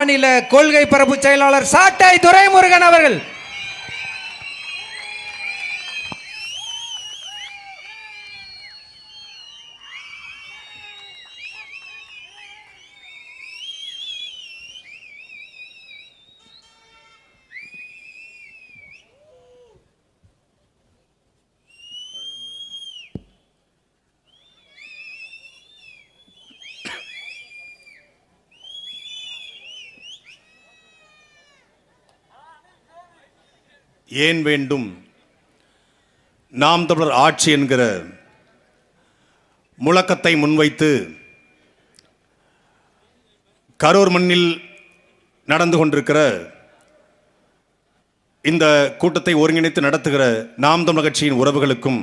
மாநில கொள்கை பரப்பு செயலாளர் சாட்டை துரைமுருகன் அவர்கள். ஏன் வேண்டும் நாம் தமிழர் ஆட்சி என்கிற முழக்கத்தை முன்வைத்து கரூர் மண்ணில் நடந்து கொண்டிருக்கிற இந்த கூட்டத்தை ஒருங்கிணைத்து நடத்துகிற நாம் தமிழர் கட்சியின் உறவுகளுக்கும்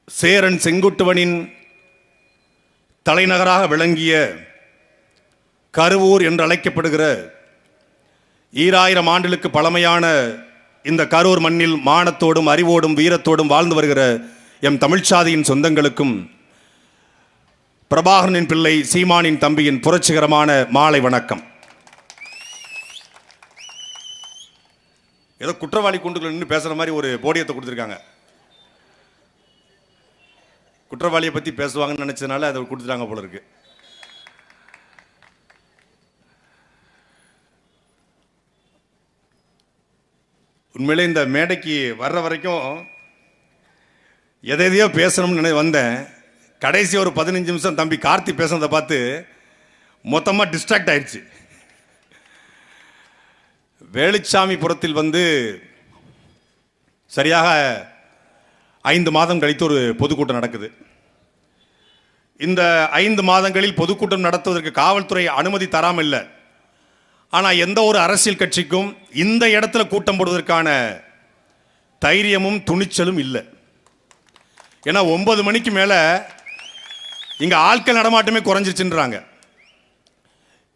சேரன் செங்குட்டுவனின் தலைநகராக விளங்கிய கருவூர் என்று அழைக்கப்படுகிற 2000 ஆண்டுகளுக்கு பழமையான இந்த கரூர் மண்ணில் மானத்தோடும் அறிவோடும் வீரத்தோடும் வாழ்ந்து வருகிற எம் தமிழ்ச்சாதியின் சொந்தங்களுக்கும் பிரபாகரனின் பிள்ளை சீமானின் தம்பியின் புரட்சிகரமான மாலை வணக்கம். ஏதோ குற்றவாளி கூண்டுக்குள்ள நின்று பேசுற மாதிரி ஒரு போடியத்தை கொடுத்துருக்காங்க. குற்றவாளியை பற்றி பேசுவாங்கன்னு நினைச்சதுனால அதை கொடுத்துட்டாங்க போல இருக்கு. உண்மையிலே இந்த மேடைக்கு வர்ற வரைக்கும் எதையோ பேசணும்னு வந்தேன். கடைசி ஒரு 15 நிமிஷம் தம்பி கார்த்தி பேசுனதை பார்த்து மொத்தமாக டிஸ்ட்ராக்ட் ஆயிடுச்சு. வேலுச்சாமிபுரத்தில் சரியாக 5 மாதம் கழித்து ஒரு பொதுக்கூட்டம் நடக்குது. இந்த 5 மாதங்களில் பொதுக்கூட்டம் நடத்துவதற்கு காவல்துறை அனுமதி தராமல் இல்லை. ஆனால் எந்த ஒரு அரசியல் கட்சிக்கும் இந்த இடத்துல கூட்டம் போடுவதற்கான தைரியமும் துணிச்சலும் இல்லை. ஏன்னா 9 மணிக்கு மேலே இங்கே ஆட்கள் நடமாட்டமே குறைஞ்சிருச்சுன்றாங்க.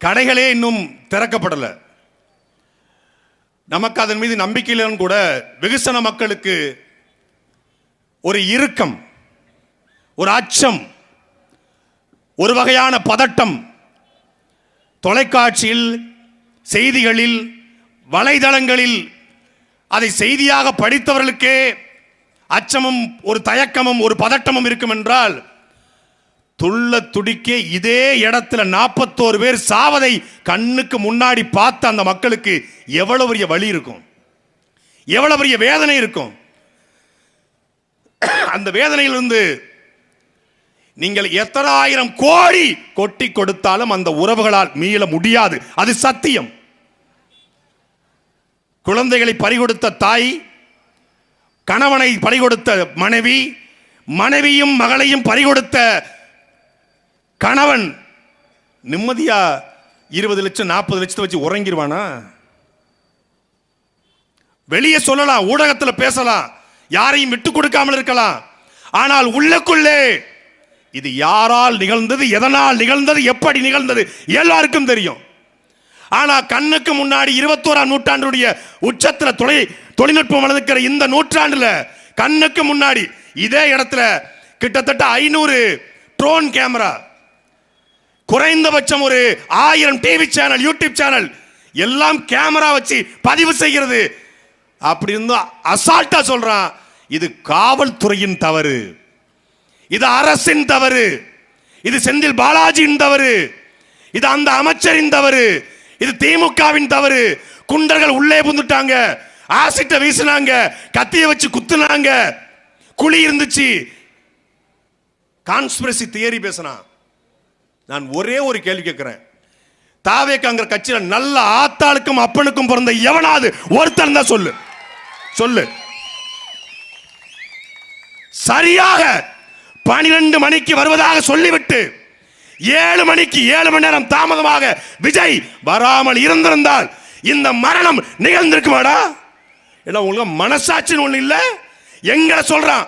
கடைகளே இன்னும் திறக்கப்படலை. நமக்கு அதன் மீது நம்பிக்கை இல்லைன்னு கூட வெகுசன மக்களுக்கு ஒரு இறுக்கம், ஒரு அச்சம், ஒரு வகையான பதட்டம் தொலைக்காட்சியில், செய்திகளில், வலைதளங்களில் அதை செய்தியாக படித்தவர்களுக்கே அச்சமும் ஒரு தயக்கமும் ஒரு பதட்டமும் இருக்கும் என்றால், துள்ள துடிக்க இதே இடத்துல 41 பேர் சாவதை கண்ணுக்கு முன்னாடி பார்த்த அந்த மக்களுக்கு எவ்வளவு பெரிய வலி இருக்கும், எவ்வளவு பெரிய வேதனை இருக்கும். அந்த வேதனையிலிருந்து நீங்கள் எத்தனை ஆயிரம் கோடி கொட்டி கொடுத்தாலும் அந்த உறவுகளால் மீள முடியாது. அது சத்தியம். குழந்தைகளை பறிகொடுத்த தாய், கணவனை பறிகொடுத்த மனைவி, மனைவியும் மகளையும் பறிகொடுத்த கணவன் நிம்மதியா 20 லட்சம் 40 லட்சத்தை வச்சு உறங்கிடுவானா? வெளியே சொல்லலாம், ஊடகத்தில் பேசலாம், யாரையும் விட்டு கொடுக்காமல் இருக்கலாம். ஆனால் உள்ளுக்குள்ளே இது யாரால் நிகழ்ந்தது, எதனால் நிகழ்ந்தது, எப்படி நிகழ்ந்தது எல்லாருக்கும் தெரியும். ஆனா கண்ணுக்கு முன்னாடி 21ஆம் நூற்றாண்டுடைய உச்சத்தில் தொழில்நுட்பம் வளர்க்கிற இந்த நூற்றாண்டுல கண்ணுக்கு முன்னாடி இதே இடத்துல கிட்டத்தட்ட 500 ட்ரோன் கேமரா, குறைந்தபட்சம் ஒரு 1000 டிவி சேனல், யூடியூப் சேனல் எல்லாம் கேமரா வச்சு பதிவு செய்கிறது. அப்படி இருந்து அசால்ட்டா சொல்றான், இது காவல்துறையின் தவறு, இது அரசின் தவறு, இது செந்தில் பாலாஜியின் தவறு, இது அந்த அமைச்சரின் தவறு, இது திமுகவின் தவறு. குண்டர்கள் உள்ளே புந்துட்டாங்க, ஆசிட்ட வீசினாங்க, கத்திய வச்சு குத்துனாங்க, குழி இருந்துச்சு, கான்ஸ்பிரசி தியரி பேசினான். நான் ஒரே ஒரு கேள்வி கேட்கிறேன், தாவேக்காங்கிற கட்சியில நல்ல ஆத்தாளுக்கும் அப்பனுக்கும் பிறந்த எவனாவது ஒருத்தன் தான் சொல்லு சொல்லு. சரியாக 12 மணிக்கு வருவதாக சொல்லிவிட்டு 7 மணிக்கு 7 மணி நேரம் தாமதமாக விஜய் வராமல் இருந்திருந்தால் இந்த மரணம் நிகழ்ந்திருக்குமாடா? ஏன்னா உங்களுக்கு மனசாட்சின்னு ஒண்ணு இல்ல. எங்களை சொல்றான்,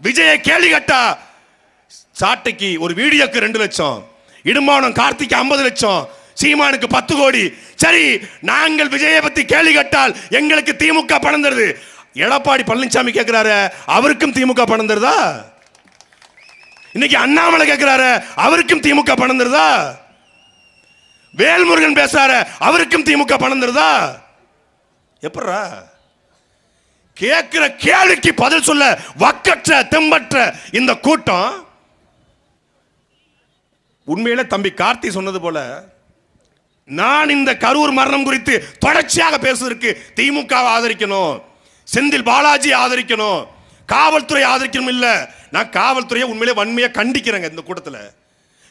விஜயை கேள்வி கேட்டா சாட்டைக்கு ஒரு வீடியோக்கு 2 லட்சம், இடுமானம் கார்த்திக்கு 50 லட்சம், சீமானுக்கு 10 கோடி. சரி, நாங்கள் விஜயை பத்தி கேள்வி கேட்டால் எங்களுக்கு திமுக பணம் தருது. எடப்பாடி பழனிசாமி கேட்கிறாரு, அவருக்கும் திமுக பணம் தருதா? இன்னைக்கு அண்ணாமலை கேட்கிறாரு, அவருக்கும் திமுக பணம் தருதா? வேல்முருகன் பேசுறாரு, அவருக்கும் திமுக பணம் தருதா? எப்படா கேட்கிற கேள்விக்கு பதில் சொல்ல வக்கற்ற தெம்பற்ற இந்த கூட்டம். உண்மையில தம்பி கார்த்தி சொன்னது போல, நான் இந்த கரூர் மரணம் குறித்து தொடர்ச்சியாக பேசுவதற்கு திமுக ஆதரிக்கணும், செந்தில் பாலாஜி ஆதரிக்கணும், காவல்துறை ஆதரிக்கணும் இல்ல. நான் காவல்துறையை உண்மையிலே வன்மையா கண்டிக்கிறேங்க. இந்த கூட்டத்தில்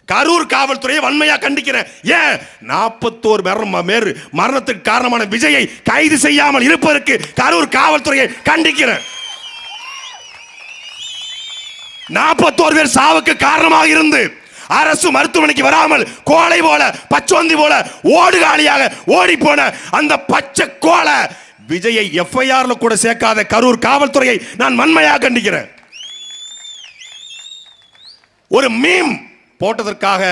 கரூர் காவல்துறையை வன்மையா கண்டிக்கிறேன். ஏன் 41 மரணத்துக்கு காரணமான விஜயை கைது செய்யாமல் இருப்பதற்கு கரூர் காவல்துறையை கண்டிக்கிறேன். 41 பேர் சாவுக்கு காரணமாக இருந்து அரசு மருத்துவமனைக்கு வராமல் கோலை போல பச்சோந்தி போல ஓடுகாலியாக ஓடி போன அந்த பச்சை கோலை விஜயை எஃப்ஐஆர்ல கூட சேர்க்காத கரூர் காவல்துறையை நான் வன்மையாக கண்டிக்கிறேன். ஒரு மீம் போட்டதற்காக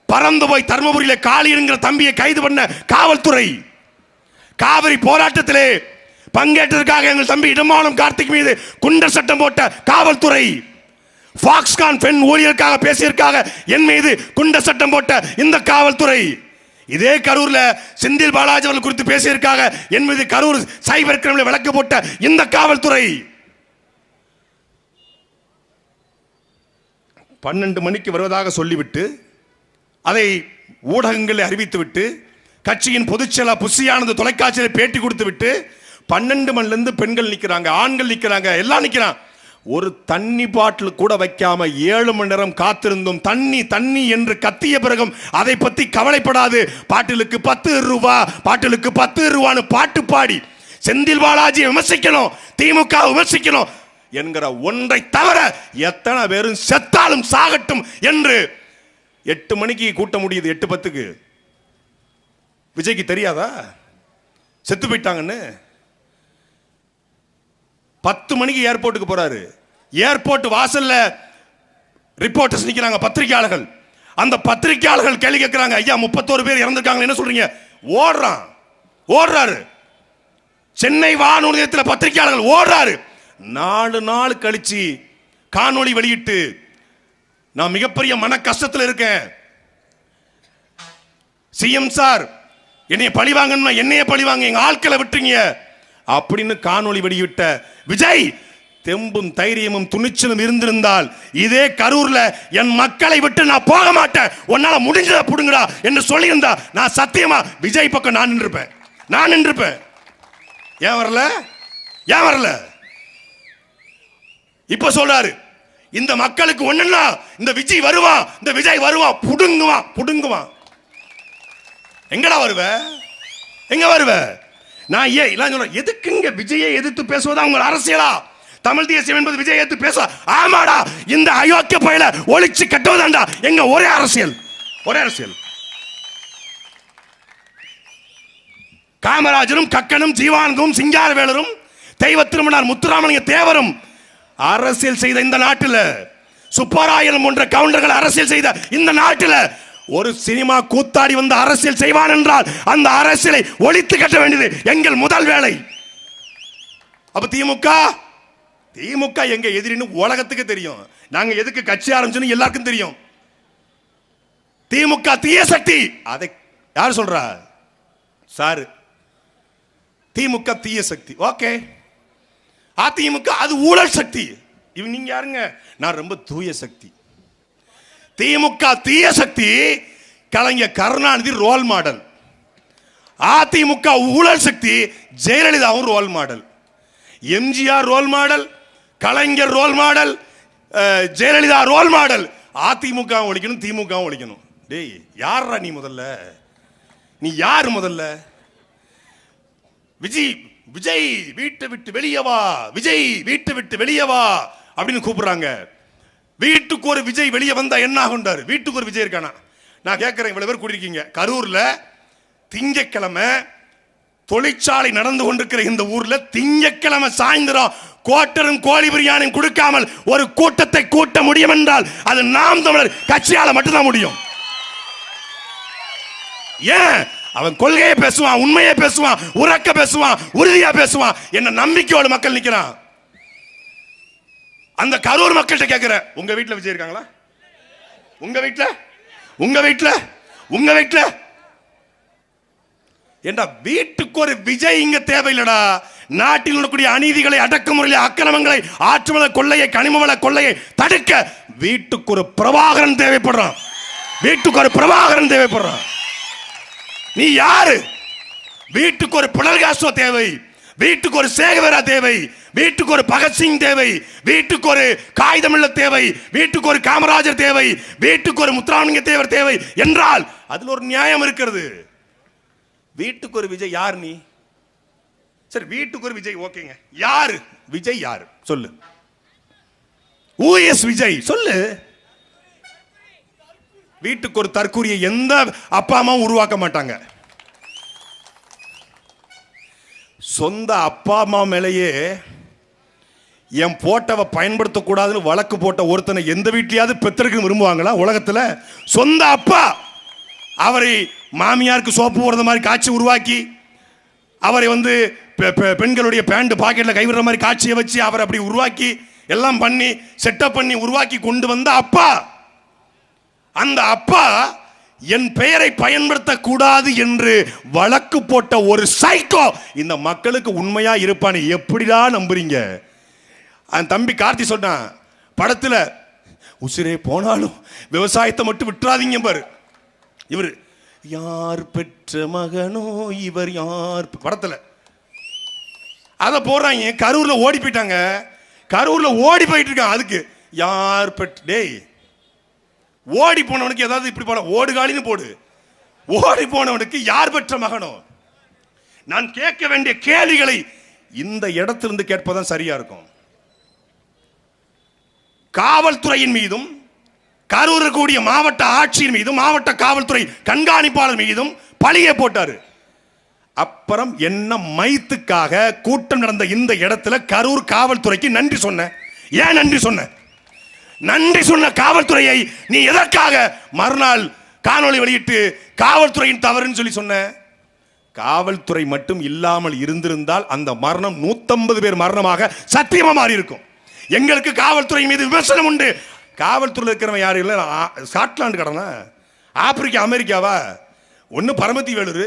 பறந்து போய் தர்மபுரியில காளியங்கிற தம்பியை கைது பண்ண காவல்துறை, காவிரி போராட்டத்திலே பங்கேற்றதற்காக எங்கள் தம்பி இடமானம் கார்த்திக் மீது குண்டர் சட்டம் போட்ட காவல்துறை, ஃபாக்ஸ்கான் பெண் ஊழியருக்காக பேசியதற்காக என் மீது குண்டர் சட்டம் போட்ட இந்த காவல்துறை, இதே கரூர்ல செந்தில் பாலாஜி அவர்கள் குறித்து பேசியதற்காக என் மீது கரூர் சைபர் கிரைம்ல வழக்கு போட்ட இந்த காவல்துறை 12 மணிக்கு வருவதாக சொல்லிவிட்டு அதை ஊடகங்களில் அறிவித்துவிட்டு கட்சியின் பொதுச்செயலாளர் புசியானது தொலைக்காட்சியில் பேட்டி கொடுத்து விட்டு 12 மணிலிருந்து பெண்கள் நிற்கிறாங்க, ஆண்கள் நிற்கிறாங்க, எல்லாம் நிற்கிறான். ஒரு தண்ணி பாட்டில் கூட வைக்காம 7 மணி நேரம் காத்திருந்தும் தண்ணி தண்ணி என்று கத்திய பிறகும் அதை பத்தி கவலைப்படாது பாட்டிலுக்கு 10 ரூபா, பாட்டிலுக்கு 10 ரூபான்னு பாட்டு பாடி செந்தில் பாலாஜியை விமர்சிக்கணும், திமுக விமர்சிக்கணும் என்கிற ஒன்றை தவிர எத்தனை பேரும் செத்தாலும் சாகட்டும் என்று 8 மணிக்கு கூட்ட முடியுது. 8:10க்கு விஜய்க்கு தெரியாதா செத்து போயிட்டாங்கன்னு? 10 மணிக்கு ஏர்போர்ட்டுக்கு போறாரு. ஏர்போர்ட் வாசல்ல ரிப்போர்ட்டர்ஸ் நிக்கிறாங்க, பத்திரிகையாளர்கள். அந்த பத்திரிகையாளர்கள் கேள்வி கேட்கிறாங்க, ஐயா 31 பேர் இறந்திருக்காங்க, என்ன சொல்றீங்க? ஓடுறாரு. சென்னை வானொலி நிலையத்தில் பத்திரிகையாளர்கள் ஓடுறாரு. 4 நாள் கழிச்சு காணொளி வெளியிட்டு, நான் மிகப்பெரிய மன கஷ்டத்தில் இருக்கேன், சிஎம் சார் என்னைய பழிவாங்கன்னா என்னைய பழிவாங்க, எங்க ஆட்களை விட்டுறீங்க அப்படின்னு காணொளி வெளியிட்ட விஜய் தெம்பும் தைரியமும் துணிச்சலும் இருந்திருந்தால் இதே கரூர்ல என் மக்களை விட்டு நான் போக மாட்டேன், உன்னால முடிஞ்சத புடுங்கடா என்று சொல்லியிருந்தா நான் சத்தியமா விஜய் பக்கம் நான் நின்றுப்பேன். ஏன் வரல? இப்ப சொல்றாரு இந்த மக்களுக்கு ஒண்ணுன்னா இந்த விஜய் வருவான் புடுங்குவான். எங்கடா வருவ? நான் சொல்றேன், எதுக்குங்க விஜயை எதிர்த்து பேசுவதா உங்க அரசியலா? தமிழ் தேசியம் என்பது விஜய் எதிர்த்து பேச? ஆமாடா, இந்த அயோக்கிய பயில ஒளிச்சு கட்டுவதாண்டா எங்க ஒரே அரசியல். காமராஜரும் கக்கனும் ஜீவானந்தும் சிங்காரவேலரும் தெய்வ திருமணார் முத்துராமலிங்க தேவரும் அரசியல் செய்த இந்த நாட்டில், சுப்பராயன் போன்ற கவுண்டர்கள் அரசியல் செய்த இந்த நாட்டில் ஒரு சினிமா கூத்தாடி வந்து அரசியல் செய்வான் என்றால் அந்த அரசியலை ஒழித்து கட்ட வேண்டியது எங்கள் முதல் வேலை. அப்ப திமுக எங்க எதிரின்னு உலகத்துக்கு தெரியும். நாங்க எதுக்கு கட்சி ஆரம்பிச்சோன்னு எல்லாருக்கும் தெரியும். திமுக தீய சக்தி, அதை யார் சொல்றா? சார், திமுக தீய சக்தி, ஓகே. அதிமுக அது ஊழல் சக்தி. நீங்க யாருங்க? நான் ரொம்ப தூய சக்தி. திமுக தீய சக்தி, கலைஞர் கருணாநிதி ரோல் மாடல். அதிமுக ஊழல் சக்தி, ஜெயலலிதாவும் role model. MGR role model, Kalaignar role model, Jayalalithaa role model. AIADMK ஒழிக்கணும், திமுக ஒழிக்கணும். டேய், யாரா நீ முதல்ல? நீ யார் முதல்ல? விஜய் வீட்டை விட்டு வெளியே வா, விஜய் வீட்டை விட்டு வெளியே வா அப்படின்னு கூப்பிடுறாங்க. வீட்டுக்கு ஒரு விஜய் வெளியே வந்தா என்ன ஆகுண்டாரு? வீட்டுக்கு ஒரு விஜய் இருக்கானா? நான் கேட்கிறேன், இவ்வளவு பேர் கூடியிருக்கீங்க கரூர்ல, திங்கக்கிழமை தொழிற்சாலை நடந்து கொண்டிருக்கிற இந்த ஊர்ல திங்கக்கிழமை சாயந்தரம் கோட்டரும் கோழி பிரியாணியும் கொடுக்காமல் ஒரு கூட்டத்தை கூட்ட முடியும் என்றால் அது நாம் தமிழர் கட்சியால மட்டும்தான் முடியும். ஏன்? அவன் கொள்கையை பேசுவான், உண்மையை பேசுவான், உறக்க பேசுவான், உறுதியா பேசுவான். என்ன நம்பிக்கையோடு மக்கள் நிக்கிறான். அந்த கரூர் மக்கள்கிட்ட கேட்கிற, உங்க வீட்டுல விஜய் இருக்காங்களா? உங்க வீட்டுல உங்க வீட்டுல உங்க வீட்டுல ஏண்டா வீட்டுக்கு ஒரு விஜய் இங்க தேவையில்லடா. நாட்டில் இருக்கக்கூடிய அநீதிகளை, அடக்குமுறையை, அக்கிரமங்களை, ஆற்றுவள கொள்ளையை, கனிமவள கொள்ளையை தடுக்க வீட்டுக்கு ஒரு பிரபாகரன் தேவைப்படுறான். வீட்டுக்கு ஒரு பிரபாகரன் தேவைப்படுறான். நீ யாரு? வீட்டுக்கு ஒரு பிணல்காசோ தேவை, வீட்டுக்கு ஒரு சேகவரா தேவை, வீட்டுக்கு ஒரு பகத்சிங் தேவை, வீட்டுக்கு ஒரு காகிதமில்ல தேவை, வீட்டுக்கு ஒரு காமராஜர் தேவை, வீட்டுக்கு ஒரு முத்துராமலிங்க தேவர் தேவை என்றால் அதில் ஒரு நியாயம் இருக்கிறது. வீட்டுக்கு ஒரு விஜய் யார் நீ? சரி, வீட்டுக்கு ஒரு விஜய் ஓகேங்க. யாரு விஜய்? யாரு சொல்லு. Who is விஜய் சொல்லு. வீட்டுக்கு ஒரு தற்கூரியை எந்த அப்பா அம்மாவும் உருவாக்க மாட்டாங்க. சொந்த அப்பா அம்மா மேலேயே என் போட்டவை பயன்படுத்தக்கூடாதுன்னு வழக்கு போட்ட ஒருத்தனை எந்த வீட்லயாவது பெற்றெடுக்க விரும்புவாங்களா உலகத்துல? சொந்த அப்பா அவரை மாமியாருக்கு சோப்பு போடுற மாதிரி காட்சி உருவாக்கி, அவரை பெண்களுடைய பேண்ட் பாக்கெட்ல கைவிடுற மாதிரி காட்சியை வச்சு அவரை அப்படி உருவாக்கி எல்லாம் பண்ணி செட்டப் பண்ணி உருவாக்கி கொண்டு வந்த அப்பா, அந்த அப்பா என் பெயரை பயன்படுத்தக்கூடாது என்று வழக்கு போட்ட ஒரு சைக்கோ இந்த மக்களுக்கு உண்மையா இருப்பான்னு எப்படிடா நம்புறீங்க? அந்த தம்பி கார்த்தி சொன்னான் படத்துல, உசிரே போனாலும் விவசாயத்தை மட்டும் விட்டுறாதீங்க பாரு. இவர் யார் பெற்ற மகனோ இவர் யார் படத்துல அத போடுறாங்க. கரூர்ல ஓடி போயிட்டாங்க. கரூர்ல ஓடி போயிட்டு இருக்கான். அதுக்கு யார் பெற்ற, டேய் ஓடி போனவனுக்கு ஏதாவது இப்படி போட ஓடுகாலின்னு போடு. ஓடி போனவனுக்கு யார் பெற்ற மகனோ? நான் கேட்க வேண்டிய கேள்விகளை இந்த இடத்திலிருந்து கேட்பதான் சரியா இருக்கும். காவல்துறையின் மீதும், கரூர் கூடிய மாவட்ட ஆட்சியர் மீதும், மாவட்ட காவல்துறை கண்காணிப்பாளர் மீதும் பழியை போட்டாரு. அப்புறம் என்ன மைத்துக்காக கூட்டம் நடந்த இந்த இடத்துல கரூர் காவல்துறைக்கு நன்றி சொன்ன. ஏன் நன்றி சொன்ன? நன்றி சொன்ன காவல்துறையை நீ எதற்காக மறுநாள் காணொளி வெளியிட்டு காவல்துறையின் தவறுன்னு சொல்லி சொன்ன? காவல்துறை மட்டும் இல்லாமல் இருந்திருந்தால் அந்த மரணம் 150 பேர் மரணமாக சத்தியமா மாறி இருக்கும். எங்களுக்கு காவல்துறை மீது விமர்சனம் உண்டு. காவல்துறையில் இருக்கிறவன் யாரும் இல்லை. ஸ்காட்லாந்து கடனா, ஆப்பிரிக்கா, அமெரிக்காவா? ஒன்று பரமத்தி வேலூர்,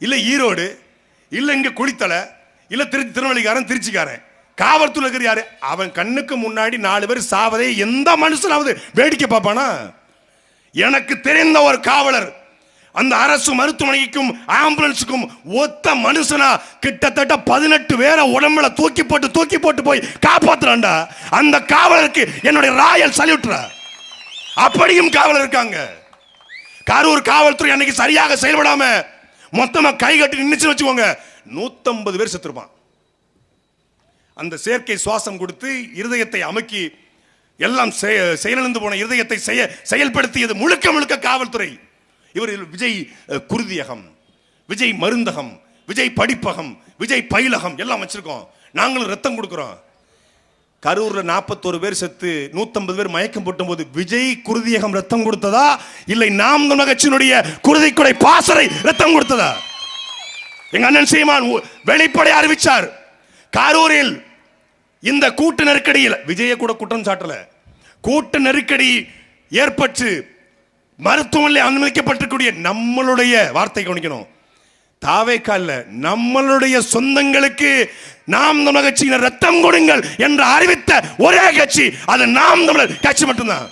இல்லை ஈரோடு, இல்லை இங்கே குளித்தலை, இல்லை திருநெல்வேலிக்காரன், திருச்சிக்காரன். காவல்துறை இருக்கிற யாரு? அவன் கண்ணுக்கு முன்னாடி 4 பேர் சாவதை எந்த மனுஷனாவது வேடிக்கை பார்ப்பானா? எனக்கு தெரிந்த ஒரு காவலர் அந்த அரசு மருத்துவமனைக்கும் ஆம்புலன்ஸுக்கும் ஒத்த மனுஷனா கிட்டத்தட்ட 18 பேரை உடம்புல தூக்கி போட்டு போய் காப்பாத்துறான்டா. அந்த காவலருக்கு என்னுடைய ராயல் சல்யூட்ரா. அப்படியும் காவலர் இருக்காங்க. கரூர் காவல்துறை அன்னைக்கு சரியாக செயல்படாம மொத்தமா கை கட்டி நின்னுச்சு வச்சுக்கோங்க, 150 பேர் செத்துருப்பான். அந்த செயற்கை சுவாசம் கொடுத்து இருதயத்தை அமுக்கி எல்லாம் செயலிழந்து போன இருதயத்தை செயல்படுத்தியது முழுக்க காவல்துறை. இவர் விஜய் குருதியகம், விஜய் மருந்தகம், விஜய் படிப்பகம், விஜய் பயிலகம் எல்லாம் வச்சிருக்கோம். நாங்களும் ரத்தம் கொடுக்கிறோம். கரூர்ல 41 பேர் செத்து 150 பேர் மயக்கம் போட்டும் போது விஜய் குருதியகம் ரத்தம் கொடுத்ததா, இல்லை நாம் தமிழர் கட்சியினுடைய குருதிக்குடை பாசறை ரத்தம் கொடுத்ததா? எங்க அண்ணன் சீமான் வெளிப்படை அறிவிச்சார். கரூரில் இந்த கூட்டு நெருக்கடியில் விஜய கூட குற்றம் சாட்டல, கூட்டு நெருக்கடி ஏற்பட்டு மருத்துவமனையில் அனுமதிக்கப்பட்டிருக்கூடிய நம்மளுடைய வார்த்தை கவனிக்கணும், தாவேக்கா இல்ல, நம்மளுடைய சொந்தங்களுக்கு நாம் தமிழர் கட்சியினர் ரத்தம் கொடுங்கள் என்று அறிவித்த ஒரே கட்சி அது நாம் தமிழர் கட்சி மட்டும்தான்.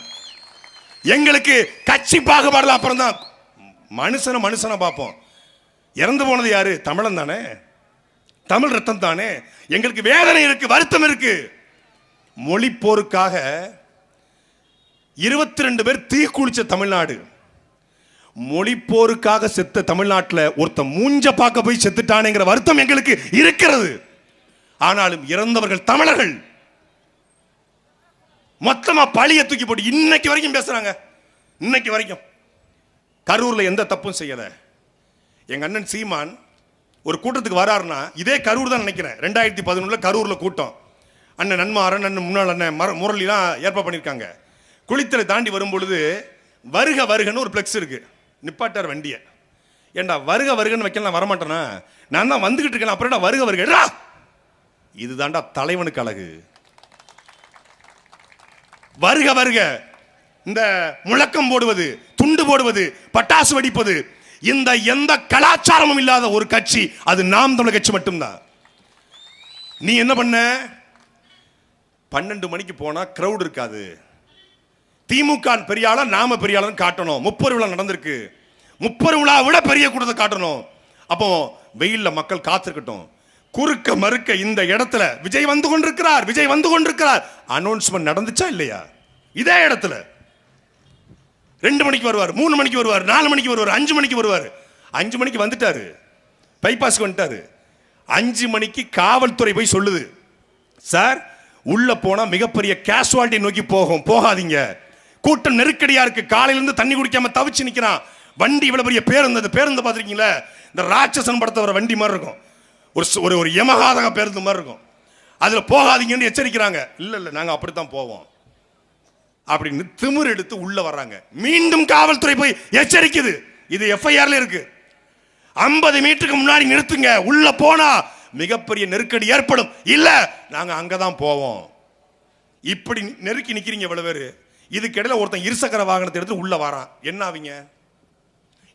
எங்களுக்கு கட்சி பாகுபாடுல அப்புறம் தான் மனுஷனை பார்ப்போம். இறந்து போனது யாரு? தமிழன் தானே, தமிழ் ரத்தம் தானே. எங்களுக்கு வேதனை இருக்கு, வருத்தம் இருக்கு. மொழி போருக்காக 22 பேர் தீ குளிச்ச தமிழ்நாடு. மொழி போருக்காக செத்த தமிழ்நாட்டில் ஒருத்த மூஞ்ச பார்க்க போய் செத்துட்டானேங்கிற வருத்தம் எங்களுக்கு இருக்கிறது. ஆனாலும் இறந்தவர்கள் தமிழர்கள். மொத்தமா பழிய தூக்கி போட்டு இன்னைக்கு வரைக்கும் பேசுறாங்க. இன்னைக்கு வரைக்கும் கரூர்ல எந்த தப்பும் செய்யல. எங்க அண்ணன் சீமான் ஒரு கூட்டத்துக்கு வராருன்னா இதே கரூர் தான் நினைக்கிறேன். 2011 கரூர்ல கூட்டம். அண்ணன் நன்மாறன், அண்ணன் முன்னாள் அண்ணன் முரளிலாம் ஏற்பாடு பண்ணியிருக்காங்க. குளித்தலை தாண்டி வரும்பொழுது வருக வருகன்னு ஒரு பிளெக்ஸ் இருக்கு. நிப்பாட்டார் வண்டியை. ஏண்டா வருக வருகன்னு வைக்க நான் வரமாட்டேனா? நான் தான் வந்துகிட்டு இருக்கேன், அப்புறம் வருக வருக. இதுதான்டா தலைவனுக்கு அழகு. வருக வருக இந்த முழக்கம் போடுவது, துண்டு போடுவது, பட்டாசு வெடிப்பது, இந்த எந்த கலாச்சாரமும் இல்லாத ஒரு கட்சி அது நாம் தமிழர் கட்சி மட்டும்தான். நீ என்ன பண்ண? 12 மணிக்கு போனா கிரவுட் இருக்காது. திமுக பெரிய ஆளா நாம பெரிய ஆளு காட்டணும். 30 விழா நடந்திருக்கு. 30 விழா விட பெரிய கூட்டத்தை காட்டணும். அப்போ வெயில்ல மக்கள் காத்திருக்கட்டும். குறுக்க மறுக்க இந்த இடத்துல விஜய் வந்து கொண்டிருக்கிறார், விஜய் வந்து கொண்டிருக்கிறார். அனௌன்ஸ்மெண்ட் நடந்துச்சா இல்லையா? இதே இடத்துல 2 மணிக்கு வருவார், 3 மணிக்கு வருவார், 4 மணிக்கு வருவார், 5 மணிக்கு வருவார். 5 மணிக்கு வந்துட்டாரு, பைபாஸ்க்கு வந்துட்டாரு. 5 மணிக்கு காவல்துறை போய் சொல்லுது, சார் உள்ள போனா மிகப்பெரிய கேஷுவாலிட்டி நோக்கி போகாதீங்க, கூட்டம் நெருக்கடியா இருக்கு, காலையிலிருந்து தண்ணி குடிக்காம தவிச்சு நிக்கிறான். வண்டி இவ்வளவு பெரிய பேருந்து, அந்த பேருந்து பார்த்துருக்கீங்களா? இந்த ராட்சசன் படத்தை வர வண்டி மாதிரி இருக்கும், ஒரு ஒரு யமகாதக பேருந்து மாதிரி இருக்கும். அதுல போகாதீங்கன்னு எச்சரிக்கிறாங்க. இல்ல இல்ல நாங்க அப்படித்தான் போவோம் அப்படின்னு திமிர் எடுத்து உள்ள வர்றாங்க. மீண்டும் காவல்துறை போய் எச்சரிக்குது. இது எஃப்ஐஆர்ல இருக்கு. 50 மீட்டருக்கு முன்னாடி நிறுத்துங்க, உள்ள போனா மிகப்பெரிய நெருக்கடி ஏற்படும். இல்ல நாங்க அங்கதான் போவோம். இப்படி நெருக்கி நிக்கிறீங்க இவ்வளவு பேரு. இதுக்கிடையில ஒருத்தன் இருசக்கர வாகனத்தை எடுத்து உள்ள வரான், என்ன ஆவீங்க?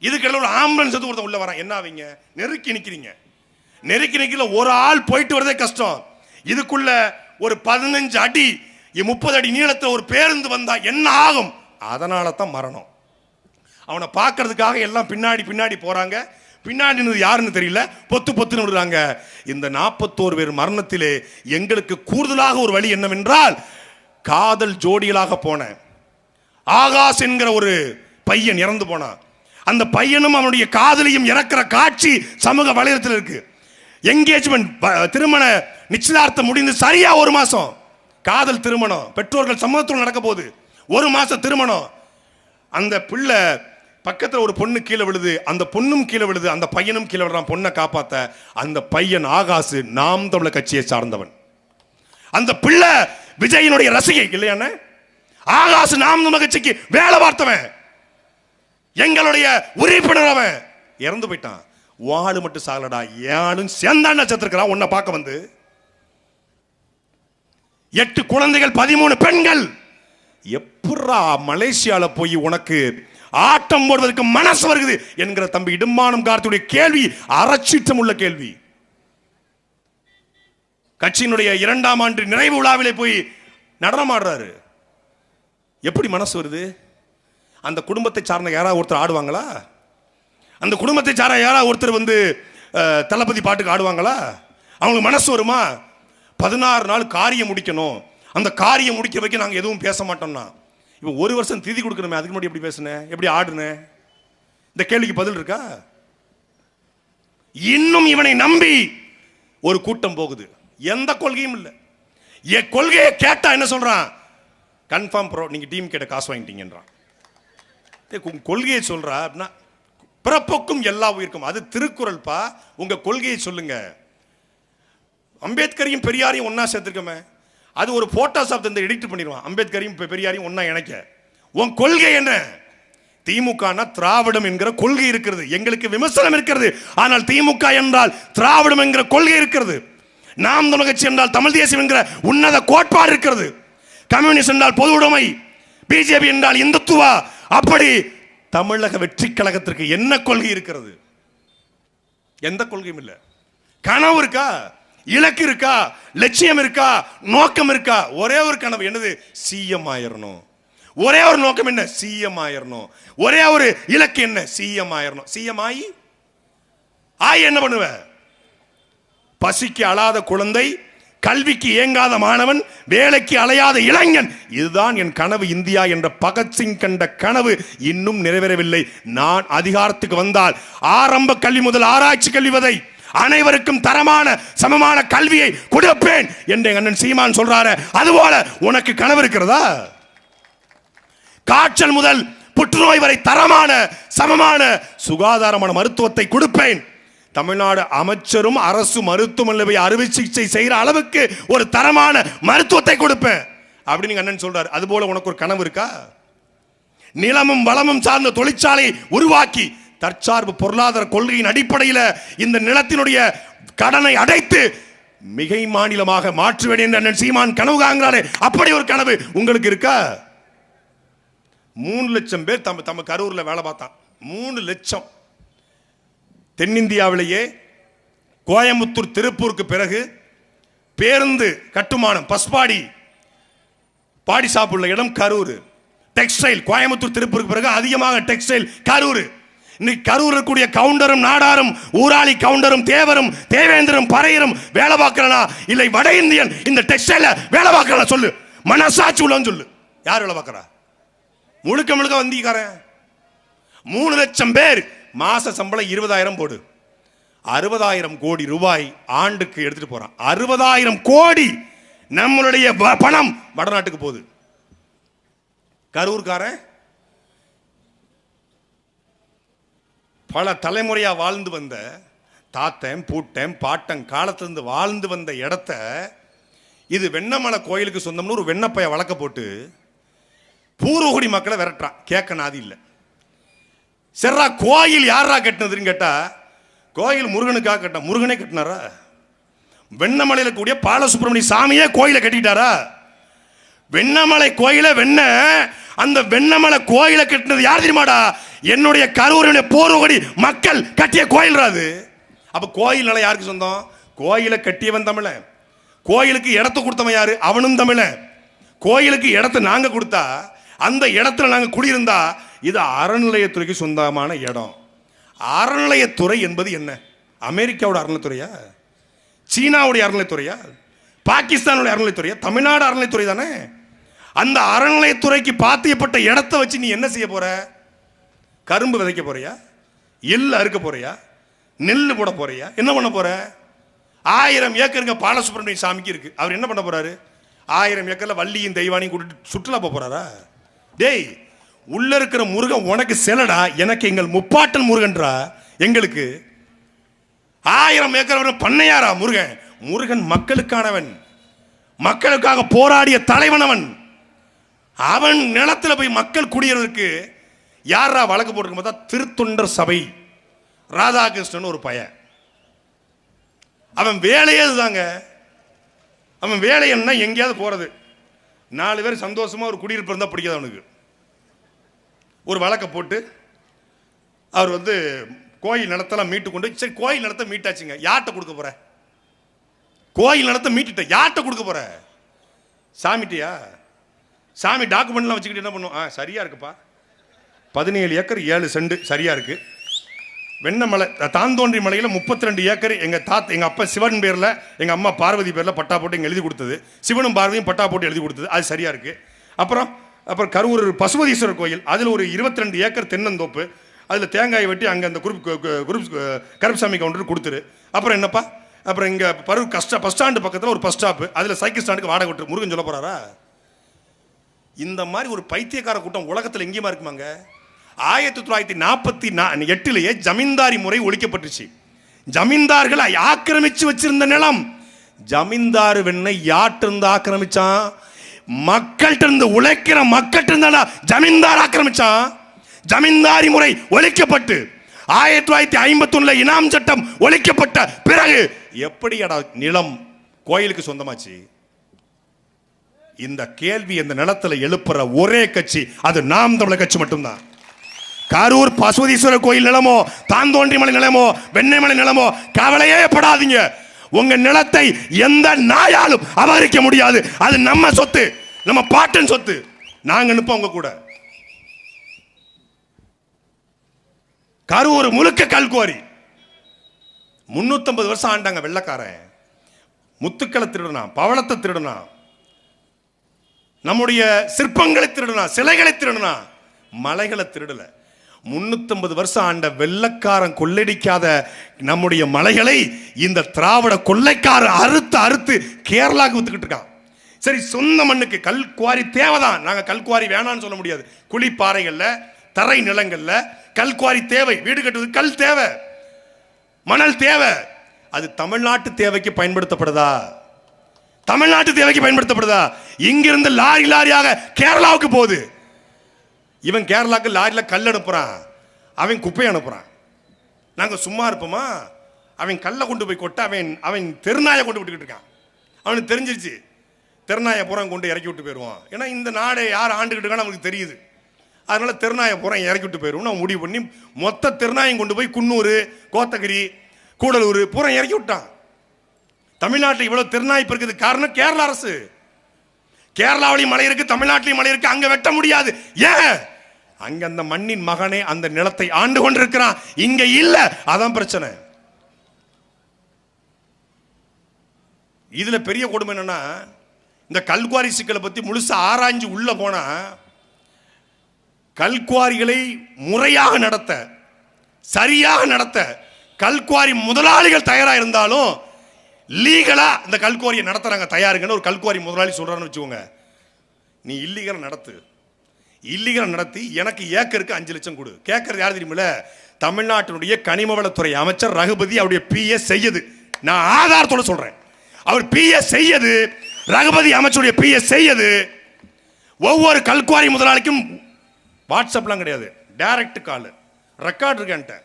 இதுக்கிடையில ஒரு ஆம்புலன்ஸ் எடுத்து ஒருத்தன் உள்ள வரான், என்ன ஆவீங்க? நெருக்கி நிக்கிறீங்க. நெருக்கி நிக்கல ஒரு ஆள் போயிட்டு வரதே கஷ்டம். இதுக்குள்ள ஒரு 15 அடி 30 அடி நீளத்தில் ஒரு பேருந்து வந்தா என்ன ஆகும்? அதனால தான் மரணம். அவனை பார்க்கறதுக்காக எல்லாம் பின்னாடி பின்னாடி போறாங்க. பின்னாடி யாருன்னு தெரியல, பொத்து பொத்துன்னு விடுறாங்க. இந்த 41 பேர் மரணத்திலே எங்களுக்கு கூடுதலாக ஒரு வழி என்னவென்றால், காதல் ஜோடிகளாக போன ஆகாஷ் என்கிற ஒரு பையன் இறந்து போனான். அந்த பையனும் அவனுடைய காதலியும் இறக்கிற காட்சி சமூக வலைதளத்தில் இருக்கு. என்கேஜ்மெண்ட், திருமண நிச்சயதார்த்தம் முடிந்து சரியா 1 மாசம் காதல் திருமணம், பெற்றோர்கள் சம்மதத்தோடு நடக்க போகுது. 1 மாசம் திருமணம். அந்த பிள்ளை பக்கத்தில் ஒரு பொண்ணு கீழே விழுது, அந்த பொண்ணும் கீழே விழுது, அந்த பையனும் கீழே விடுறான் பொண்ணை காப்பாத்த. அந்த பையன் ஆகாசு நாம் தமிழர் கட்சியை சார்ந்தவன். அந்த பிள்ளை விஜயனுடைய ரசிகை இல்லையான ஆகாசு நாம் தமிழர் கட்சிக்கு வேலை பார்த்தவன், எங்களுடைய உறுப்பினர். அவன் இறந்து போயிட்டான். வாழு மட்டும் சாகலடா, யாரும் சேர்ந்தாண்டா செத்துருக்கிறான். உன்னை பார்க்க வந்து 8 குழந்தைகள், 13 பெண்கள். எப்படா மலேசியால போய் உனக்கு ஆட்டம் போடுவதற்கு மனசு வருகிறது என்கிற தம்பி இடுமானம் கார்த்தியுடைய கேள்வி அறச்சீற்றம் உள்ள கேள்வி. கட்சியினுடைய 2ஆம் ஆண்டு நிறைவு விழாவிலே போய் நடனமாடுறாரு. எப்படி மனசு வருது? அந்த குடும்பத்தை சார்ந்த யாராவது ஒருத்தர் ஆடுவாங்களா? அந்த குடும்பத்தை சார்ந்த யாராவது ஒருத்தர் வந்து தளபதி பாட்டுக்கு ஆடுவாங்களா? அவங்களுக்கு மனசு வருமா? 16 நாள் காரியம் முடிக்கணும், அந்த காரியம் முடிக்க வைக்க நாங்கள் எதுவும் பேச மாட்டோம்னா, இப்போ 1 வருஷம் திதி கொடுக்கணுமே, அதுக்கு முன்னாடி எப்படி பேசுனேன், எப்படி ஆடுனேன்? இந்த கேள்விக்கு பதில் இருக்கா? இன்னும் இவனை நம்பி ஒரு கூட்டம் போகுது, எந்த கொள்கையும் இல்லை. என் கொள்கையை கேட்டா என்ன சொல்றான்? கன்ஃபார்ம் ப்ரோ, நீங்க டீம் கேட்ட காசு வாங்கிட்டீங்கன்றான். கொள்கையை சொல்றா அப்படின்னா, பிறப்புக்கும் எல்லா உயிருக்கும், அது திருக்குறள் பா. உங்க கொள்கையை சொல்லுங்க. அம்பேத்கரையும் பெரியாரையும் ஒன்னா சேர்த்திருக்கமே, அது ஒரு போட்டோஷாப் இந்த எடிட் பண்ணிடுவான். அம்பேத்கரையும் பெரியாரையும் ஒன்னா இணைக்க. உன் கொள்கை என்ன? திமுக திராவிடம் என்கிற கொள்கை இருக்கிறது, எங்களுக்கு விமர்சனம் இருக்கிறது. ஆனால் திமுக என்றால் திராவிடம் என்கிற கொள்கை இருக்கிறது. நாம் தமிழர் கட்சி என்றால் தமிழ் தேசியம் என்கிற உன்னத கோட்பாடு இருக்கிறது. கம்யூனிஸ்ட் என்றால் பொது உடைமை, பிஜேபி என்றால் இந்துத்துவா. அப்படி தமிழக வெற்றி கழகத்திற்கு என்ன கொள்கை இருக்கிறது? எந்த கொள்கையும் இல்லை. கனவு இருக்கா? இலக்கு இருக்கா? லட்சியம் இருக்கா? நோக்கம் இருக்கா? ஒரே ஒரு கனவு, என்னது? சிஎம் ஆயிரணும். ஒரே ஒரு நோக்கம் என்ன? சிஎம் ஆயிரணும். ஒரே ஒரு இலக்கு என்ன? சிஎம் ஆயிரணும். சிஎம் ஆகி என்ன பண்ணுவ? பசிக்கு அழாத குழந்தை, கல்விக்கு ஏங்காத மாணவன், வேலைக்கு அலையாத இளைஞன், இதுதான் என் கனவு இந்தியா என்ற பகத்சிங் கண்ட கனவு இன்னும் நிறைவேறவில்லை. நான் அதிகாரத்துக்கு வந்தால் ஆரம்ப கல்வி முதல் ஆராய்ச்சி கல்வி வரை அனைவருக்கும் தரமான சமமான கல்வியை கொடுப்பேன் என்று அண்ணன் சீமான் சொல்றாரு. அதுபோல உனக்கு கனவு இருக்கிறதா? காய்ச்சல் முதல் புற்றுநோய் வரை தரமான சமமான சுகாதாரமான மருத்துவத்தை கொடுப்பேன். தமிழ்நாடு அமைச்சரும் அரசு மருத்துவமனை அறுவை சிகிச்சை செய்யற அளவுக்கு ஒரு தரமான மருத்துவத்தை கொடுப்பேன் அப்படின்னு அண்ணன் சொல்றாரு. அதுபோல உனக்கு ஒரு கனவு இருக்கா? நிலமும் வளமும் சார்ந்த தொழிற்சாலை உருவாக்கி தற்சார்பு பொருளாதார கொள்கையின் அடிப்படையில் இந்த நிலத்தினுடைய கடனை அடைத்து மிகை மாநிலமாக மாற்றுவேன் என்று அண்ணன் சீமான் கனவு காண்கிறாரே, அப்படி ஒரு கனவு உங்களுக்கு இருக்கா? 3 லட்சம் பேர் நம்ம கரூர்ல வேலை பார்த்தான். 3 லட்சம். தென்னிந்தியாவிலேயே கோயம்புத்தூர் திருப்பூருக்கு பிறகு பேருந்து கட்டுமானம் பஸ்பாடி பாடி சாப்பிடுள்ள இடம் கரூர். டெக்ஸ்டைல் கோயம்புத்தூர் திருப்பூருக்கு பிறகு அதிகமாக டெக்ஸ்டைல் கரூர். இன்னைக்கு கரூர் இருக்கக்கூடிய கவுண்டரும் நாடாரும் ஊராளி கவுண்டரும் தேவரும் தேவேந்திரம் பறையரும் வேலை பார்க்கறனா இல்லை வட இந்தியன் இந்த டெக்ஸ்டைல வேலை பார்க்கறனா சொல்லு. மனசாட்சி உள்ளவன் சொல்லு. யார் வேலை பார்க்கறா? முழுக்க முழுக்க வந்திக்காரன். 3 லட்சம் பேர். மாச சம்பளம் 20,000 போடு. 60,000 கோடி ரூபாய் ஆண்டுக்கு எடுத்துட்டு போறான். 60,000 கோடி நம்மளுடைய பணம் வடநாட்டுக்கு போகுது. கரூர்காரன் பல தலைமுறையா வாழ்ந்து வந்த தாத்தன் பூட்டன் பாட்டன் காலத்திலிருந்து வாழ்ந்து வந்த இடத்த இது வெண்ணமலை கோயிலுக்கு சொந்தம்னு ஒரு வெண்ணப்பைய வழக்க போட்டு பூர்வகுடி மக்களை விரட்டுறான். கேட்க நாதி இல்லை. சரிரா கோயில் யாரா கட்டினதுன்னு கேட்டா கோயில் முருகனுக்காக கட்ட. முருகனே கட்டினாரா? வெண்ணமலையில கூடிய பாலசுப்ரமணிய சாமியே கோயிலை கட்டிட்டாரா? வெண்ணமலை கோயில அந்த வெண்ணமலை கோயிலை கட்டினது யார் தெரியுமாடா? என்னுடைய கரூருடைய பூர்வகுடி மக்கள் கட்டிய கோயில். அது அப்ப கோயில் நிலை யாருக்கு சொந்தம்? கோயிலை கட்டியவன் தமிழன். கோயிலுக்கு இடத்த கொடுத்தவன் யாரு? அவனும் தமிழன். கோயிலுக்கு இடத்தை நாங்க கொடுத்தா அந்த இடத்துல நாங்க குடியிருந்தா இது அறநிலையத்துறைக்கு சொந்தமான இடம். அறநிலையத்துறை என்பது என்ன? அமெரிக்காவோட அறநிலையத்துறையா? சீனாவுடைய அறநிலையத்துறையா? பாகிஸ்தானுடைய அறநிலையத்துறையா? தமிழ்நாடு அறநிலையத்துறை தானே. அந்த அறநிலையத்துறைக்கு பாத்தியப்பட்ட இடத்தை வச்சு நீ என்ன செய்ய போற? கரும்பு விதைக்க போறியா? எள்ளு அறுக்க போறியா? நெல் போட போறியா? என்ன பண்ண போற? 1000 ஏக்கருங்க பாலசுப்ரமணிய சாமிக்கு இருக்கு. அவர் என்ன பண்ண போறாரு? 1000 ஏக்கர்ல வள்ளியும் தெய்வானையும் கூட்டிட்டு சுற்றுலா போறாரா? டேய், உள்ள இருக்கிற முருகன் உனக்கு செலடா, எனக்கு எங்கள் முப்பாட்டன் முருகன்றா. எங்களுக்கு 1000 ஏக்கர் பண்ணையாரா முருகன்? முருகன் மக்களுக்கானவன், மக்களுக்காக போராடிய தலைவனவன். அவன் நிலத்துல போய் மக்கள் குடியேறதுக்கு யாரா வழக்கு போட்டிருக்க பார்த்தா திருத்தொண்டர் சபை ராதாகிருஷ்ணன் ஒரு பையன். அவன் வேலையே இதுதாங்க. அவன் வேலை என்ன? எங்கேயாவது போறது. 4 பேர் சந்தோஷமா ஒரு குடியிருப்பு இருந்தா பிடிக்காது அவனுக்கு. ஒரு வழக்கை போட்டு அவர் கோயில் நிலத்தெல்லாம் மீட்டு கொண்டு, சரி கோயில் நிலத்தை மீட்டாச்சுங்க, யார்கிட்ட கொடுக்க போற? கோயில் நிலத்தை மீட்டுட்ட, யார்கிட்ட கொடுக்க போற? சாமிட்டியா? சாமி டாக்குமெண்ட்லாம் வச்சுக்கிட்டு என்ன பண்ணும்? சரியா இருக்குப்பா, 17 ஏக்கர் 7 சென்ட் சரியா இருக்கு. வெண்ணமலை தாந்தோன்றி மலையில் 32 ஏக்கர் எங்க அப்பா சிவன் பேர்ல எங்க அம்மா பார்வதி பேர்ல பட்டா போட்டு எழுதி கொடுத்தது. சிவனும் பார்வதியும் பட்டா போட்டு எழுதி கொடுத்தது, அது சரியா இருக்கு. அப்புறம் கரூர் பசுபதீஸ்வரர் கோயில், அதில் ஒரு 22 ஏக்கர் தென்னந்தோப்பு, அதில் தேங்காய் வெட்டி அங்கே அந்த குரூப் கருப்புசாமி கவுண்டர் கொடுத்துரு. அப்புறம் என்னப்பா? அப்புறம் இங்கே பரூர் பஸ் ஸ்டாண்டு பக்கத்தில் ஒரு பஸ் ஸ்டாப்பு, அதில் சைக்கிள் ஸ்டாண்டுக்கு வாடகை விட்டு முருகன் சொல்ல போறாரா? இந்த மாதிரி ஒரு பைத்தியக்கார கூட்டம் உலகத்தில் எங்கேயுமா இருக்குமாங்க? 1948 ஜமீன்தாரி முறை ஒழிக்கப்பட்டுச்சு. ஜமீன்தார்கள் ஆக்கிரமிச்சு வச்சிருந்த நிலம், ஜமீன்தார் வெண்ணை யாட்டிருந்து ஆக்கிரமிச்சான்? மக்கள்கிட்ட இருந்து உழைக்கிற மக்கள்கிட்ட இருந்தா ஜமீன்தார் ஆக்கிரமிச்சான். ஜமீன்தாரி முறை ஒழிக்கப்பட்டு 1951 இனாம் சட்டம் ஒழிக்கப்பட்ட பிறகு எப்படி நிலம் கோயிலுக்கு சொந்தமாச்சு? இந்த கேள்வி இந்த நிலத்துல எழுப்புற ஒரே கட்சி அது நாம் தமிழர் கட்சி மட்டும்தான். கரூர் பசுபதீஸ்வரர் கோயில் நிலமோ, தாந்தோன்றி மலை நிலமோ, வெண்ணெய்மலை நிலமோ கவலையே படாதீங்க. உங்க நிலத்தை எந்த நாயாலும் அபகரிக்க முடியாது. அது நம்ம சொத்து, நம்ம பாட்டன் சொத்து. நாங்க நிப்போம் உங்க கூட. கரூர் முழுக்க கல்குவாரி. 350 வருஷம் ஆண்டாங்க வெள்ளக்காரன். முத்துக்களை திருடனா, பவளத்தை திருடனா, நம்முடைய சிற்பங்களை திருடனா, சிலைகளை திருடனா, மலைகளை திருடல. 350 வருஷம் ஆண்ட வெள்ளக்காரன் கொள்ளடிக்காத நம்முடைய மலைகளை இந்த திராவிட கொள்ளைக்காரன் அறுத்து அறுத்து கேரளாவுக்கு வித்துக்கிட்டு இருக்கான். சரி, சொந்த மண்ணுக்கு கல்குவாரி தேவைதான், நாங்க கல்குவாரி வேணான்னு சொல்ல முடியாது. குழிப்பாறைகள்ல, தரை நிலங்கள்ல கல்குவாரி தேவை. வீடு கட்டுவது கல் தேவை, மணல் தேவை. அது தமிழ்நாட்டு தேவைக்கு பயன்படுத்தப்படுதா? தமிழ்நாட்டு தேவைக்கு பயன்படுத்தப்படுதா? இங்கிருந்து லாரி லாரியாக கேரளாவுக்கு போகுது. இவன் கேரளாவுக்கு லாரியில கல் அனுப்புறான், அவன் குப்பை அனுப்புறான். நாங்க சும்மா இருப்போமா? அவன் கல்லை கொண்டு போய் கொட்ட அவன் தெருநாயை கொண்டு விட்டுக்கிட்டு இருக்கான். அவனுக்கு தெரிஞ்சிருச்சு, தெருநாயை பூரா கொண்டு இறக்கி விட்டு போயிடுவான். ஏன்னா இந்த நாடை யார் ஆண்டுகிட்டு இருக்கான்னு அவனுக்கு தெரியுது. அதனால திருநாயை பூரா இறக்கி விட்டு போயிடும் நான் முடிவு பண்ணி மொத்த திருநாயம் கொண்டு போய் குன்னூர், கோத்தகிரி, கூடலூர் பூரா இறக்கி விட்டான். தமிழ்நாட்டில் இவ்வளவு திருநாய்ப்பு இருக்குது காரணம் கேரள அரசு. கேரளாவிலையும் மழை இருக்கு, தமிழ்நாட்டிலையும் மழை இருக்கு, அங்க வெட்ட முடியாது. ஏன்? அங்க அந்த மண்ணின் மகனே அந்த நிலத்தை ஆண்டு கொண்டிருக்கிறான், இங்க இல்ல. அதான் பிரச்சனை. இதுல பெரிய கொடுமை என்னன்னா, இந்த கல்குவாரி சிக்கலை பத்தி முழுசா ஆராய்ஞ்சு உள்ள போனா, கல்குவாரிகளை முறையாக நடத்த, சரியாக நடத்த கல்குவாரி முதலாளிகள் தயாரா இருந்தாலும் லீகலா இந்த கல்குவாரியை நடத்துறாங்க தயாருங்கன்னு ஒரு கல்குவாரி முதலாளி சொல்றான்னு வச்சுக்கோங்க, நீ இல்லீகல் நடத்து, இல்லீகல் நடத்தி எனக்கு ஏக்கருக்கு 5 லட்சம் கொடு. கேட்கறது யார் தெரியுமில்ல? தமிழ்நாட்டினுடைய கனிமவளத்துறை அமைச்சர் ரகுபதி, அவருடைய பிஎஸ் செய்யுது. நான் ஆதாரத்தோட சொல்றேன், அவர் பிஎஸ் செய்யுது, ரகுபதி அமைச்சருடைய பிஎஸ் செய்யுது. ஒவ்வொரு கல்குவாரி முதலாளிக்கும் வாட்ஸ்அப்லாம் கிடையாது, டைரக்ட் கால், ரெக்கார்டு இருக்கேன்ட்ட,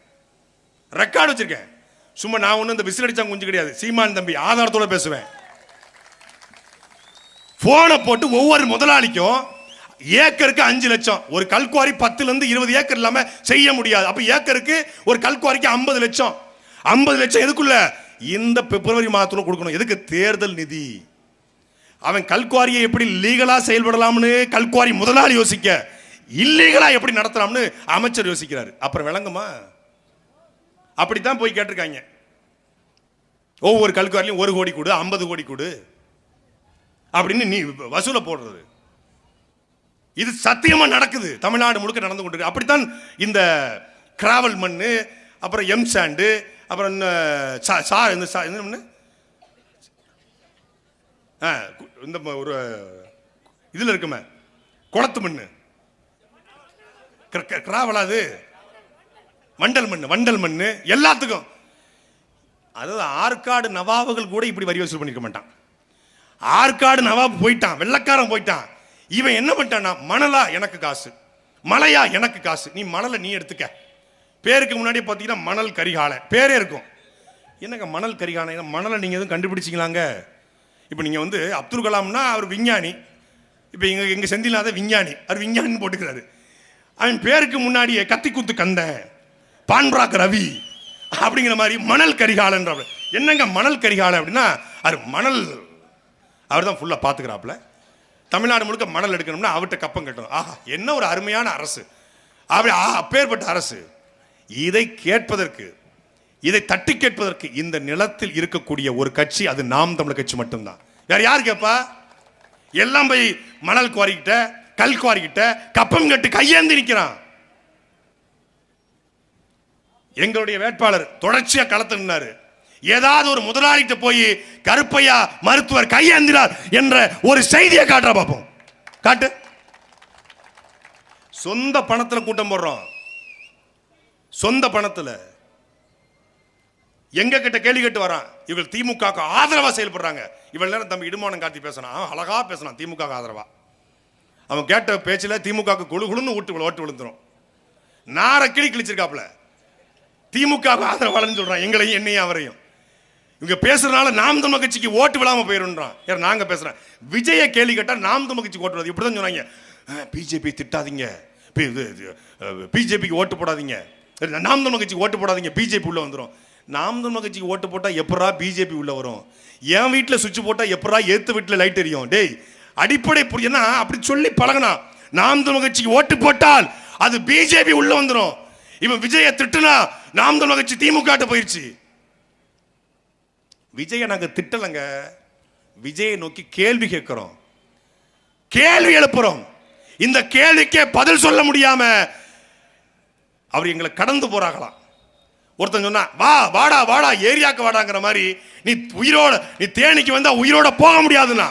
ரெக்கார்டு வச்சிருக்கேன். சும்மா நான் ஒன்றும் இந்த விசில் அடிச்சா குஞ்சு கிடையாது, சீமான் தம்பி ஆதாரத்தோட பேசுவேன். போனை போட்டு ஒவ்வொரு முதலாளிக்கும் ஏக்கருக்கு 5 லட்சம். ஒரு கல்குவாரி 10 to 20 ஏக்கர் இல்லாம செய்ய முடியாது. அப்ப ஏக்கருக்கு ஒரு கல்குவாரிக்கு 50 லட்சம். 50 லட்சம் எதுக்குள்ள? இந்த பிப்ரவரி மாதத்துல கொடுக்கணும். எதுக்கு? தேர்தல் நிதி. அவன் கல்குவாரியை எப்படி லீகலா செயல்படலாம்னு கல்குவாரி முதலாளி யோசிக்க, இல்லீகலா எப்படி நடத்தலாம்னு அமைச்சர் யோசிக்கிறாரு. அப்புறம் விளங்குமா? அப்படித்தான் போய் கேட்டிருக்காங்க. ஒவ்வொரு கல்குவாரிலையும் 1 கோடி கொடு, 50 கோடி கொடு அப்படின்னு நீ வசூல போடுறது. இது சத்தியமா நடக்குது, தமிழ்நாடு முழுக்க நடந்து கொண்டிருக்கு. அப்படித்தான் இந்த கிராவல் மண்ணு, அப்புறம் எம் சாண்டு, அப்புறம் இந்த ஒரு இதுல இருக்குமே குளத்து மண்ணு, கிராவலாது வண்டல் மண்ணு எல்லாத்துக்கும். அதாவது ஆற்காடு நவாபுகள் கூட இப்படி வரி வசூல் பண்ணிருக்க மாட்டான். ஆற்காடு நவாபு போயிட்டான், வெள்ளக்காரன் போயிட்டான். இவன் என்ன பண்ணிட்டான்னா, மணலா எனக்கு காசு, மலையா எனக்கு காசு, நீ மணலை நீ எடுத்துக்க. பேருக்கு முன்னாடி பார்த்தீங்கன்னா மணல் கரிகாலை பேரே இருக்கும். என்னங்க மணல் கரிகாலை? மணலை நீங்கள் எதுவும் கண்டுபிடிச்சிங்களாங்க? இப்போ நீங்கள் வந்து அப்துல் கலாம்னா அவர் விஞ்ஞானி, இப்போ எங்கள் செந்தில்நாத விஞ்ஞானி, அவர் விஞ்ஞானின்னு போட்டுக்கிறாரு. அவன் பேருக்கு முன்னாடியே கத்தி குத்து கந்தன், பான்பிராக் ரவி அப்படிங்கிற மாதிரி மணல் கரிகாலன்ற. என்னங்க மணல் கரிகாலை அப்படின்னா, அது மணல் அவர் தான் ஃபுல்லாக பார்த்துக்கிறாப்புல. தமிழ்நாடு முழுக்க மணல் எடுக்கணும்னா அவர்கிட்ட கப்பம் கட்டணும். ஆஹா, என்ன ஒரு அருமையான அரசு, அப்படி அப்பேற்பட்ட அரசு. இதை கேட்பதற்கு, இதை தட்டி கேட்பதற்கு இந்த நிலத்தில் இருக்கக்கூடிய ஒரு கட்சி, அது நாம் தமிழர் கட்சி மட்டும்தான். வேற யாரு கேட்பா? எல்லாம் போய் மணல் குவாரிக்கிட்ட, கல் குவாரிக்கிட்ட கப்பம் கட்டு கையேந்தி நிற்கிறான். எங்களுடைய வேட்பாளர் தொடர்ச்சியா களத்து நின்னாரு. ஏதாவது ஒரு முதலாளிகிட்ட போய் கருப்பையா மருத்துவர் கையேந்தினார் என்ற ஒரு செய்தியை காட்டுற பார்ப்போம். காட்டு. சொந்த பணத்துல கூட்டம் போடுறோம், சொந்த பணத்துல. எங்க கிட்ட கேள்வி கேட்டு வரான், இவர்கள் திமுக ஆதரவா செயல்படுறாங்க. இவள் நேரம் தம்பி இடுமானம் காட்டி பேசினான், அழகா பேசினான் திமுக ஆதரவா. அவன் கேட்ட பேச்சுல திமுக குழு குழுன்னு ஓட்டு விழுந்துரும். நார கிளி கிழிச்சிருக்காப்ல, திமுக ஆதரவாளன்னு சொல்றான் எங்களையும் என்னையும் அவரையும். இவங்க பேசுறதுனால நாம் தமிழர் கட்சிக்கு ஓட்டு விழாம போயிருன்றான். நாங்க பேசுறேன், விஜய கேள்வி கேட்டா நாம் தமிழர் கட்சிக்கு ஓட்டு விடாது இப்படிதான் சொன்னாங்க. பிஜேபி திட்டாதீங்க, பிஜேபிக்கு ஓட்டு போடாதீங்க, நாம் தமிழர் கட்சிக்கு ஓட்டு போடாதீங்க, பிஜேபி உள்ள வந்துடும். நாம் தமிழர் கட்சிக்கு ஓட்டு போட்டா எப்பரா பிஜேபி உள்ள வரும்? என் வீட்டில் சுவிட்ச் போட்டா எப்பரா ஏத்து வீட்டில் லைட் எரியும்? டேய், அடிப்படை புரியுதுன்னா அப்படி சொல்லி பழகனா. நாம் தமிழர் கட்சிக்கு ஓட்டு போட்டால் அது பிஜேபி உள்ள வந்துடும். இவன் விஜய திட்டுனா நாம் தமிழர் கட்சி திமுக போயிருச்சு. விஜய நாங்க திட்டலங்க, விஜயை நோக்கி கேள்வி கேட்கிறோம், கேள்வி எழுப்புறோம். இந்த கேள்விக்கே பதில் சொல்ல முடியாம அவர் எங்களை கடந்து போறாங்களாம். ஒருத்தன் சொன்னா, வா வாடா வாடா ஏரியாக்கு வாடாங்கிற மாதிரி, நீ உயிரோட நீ தேனிக்கு வந்தா உயிரோட போக முடியாதுன்னா.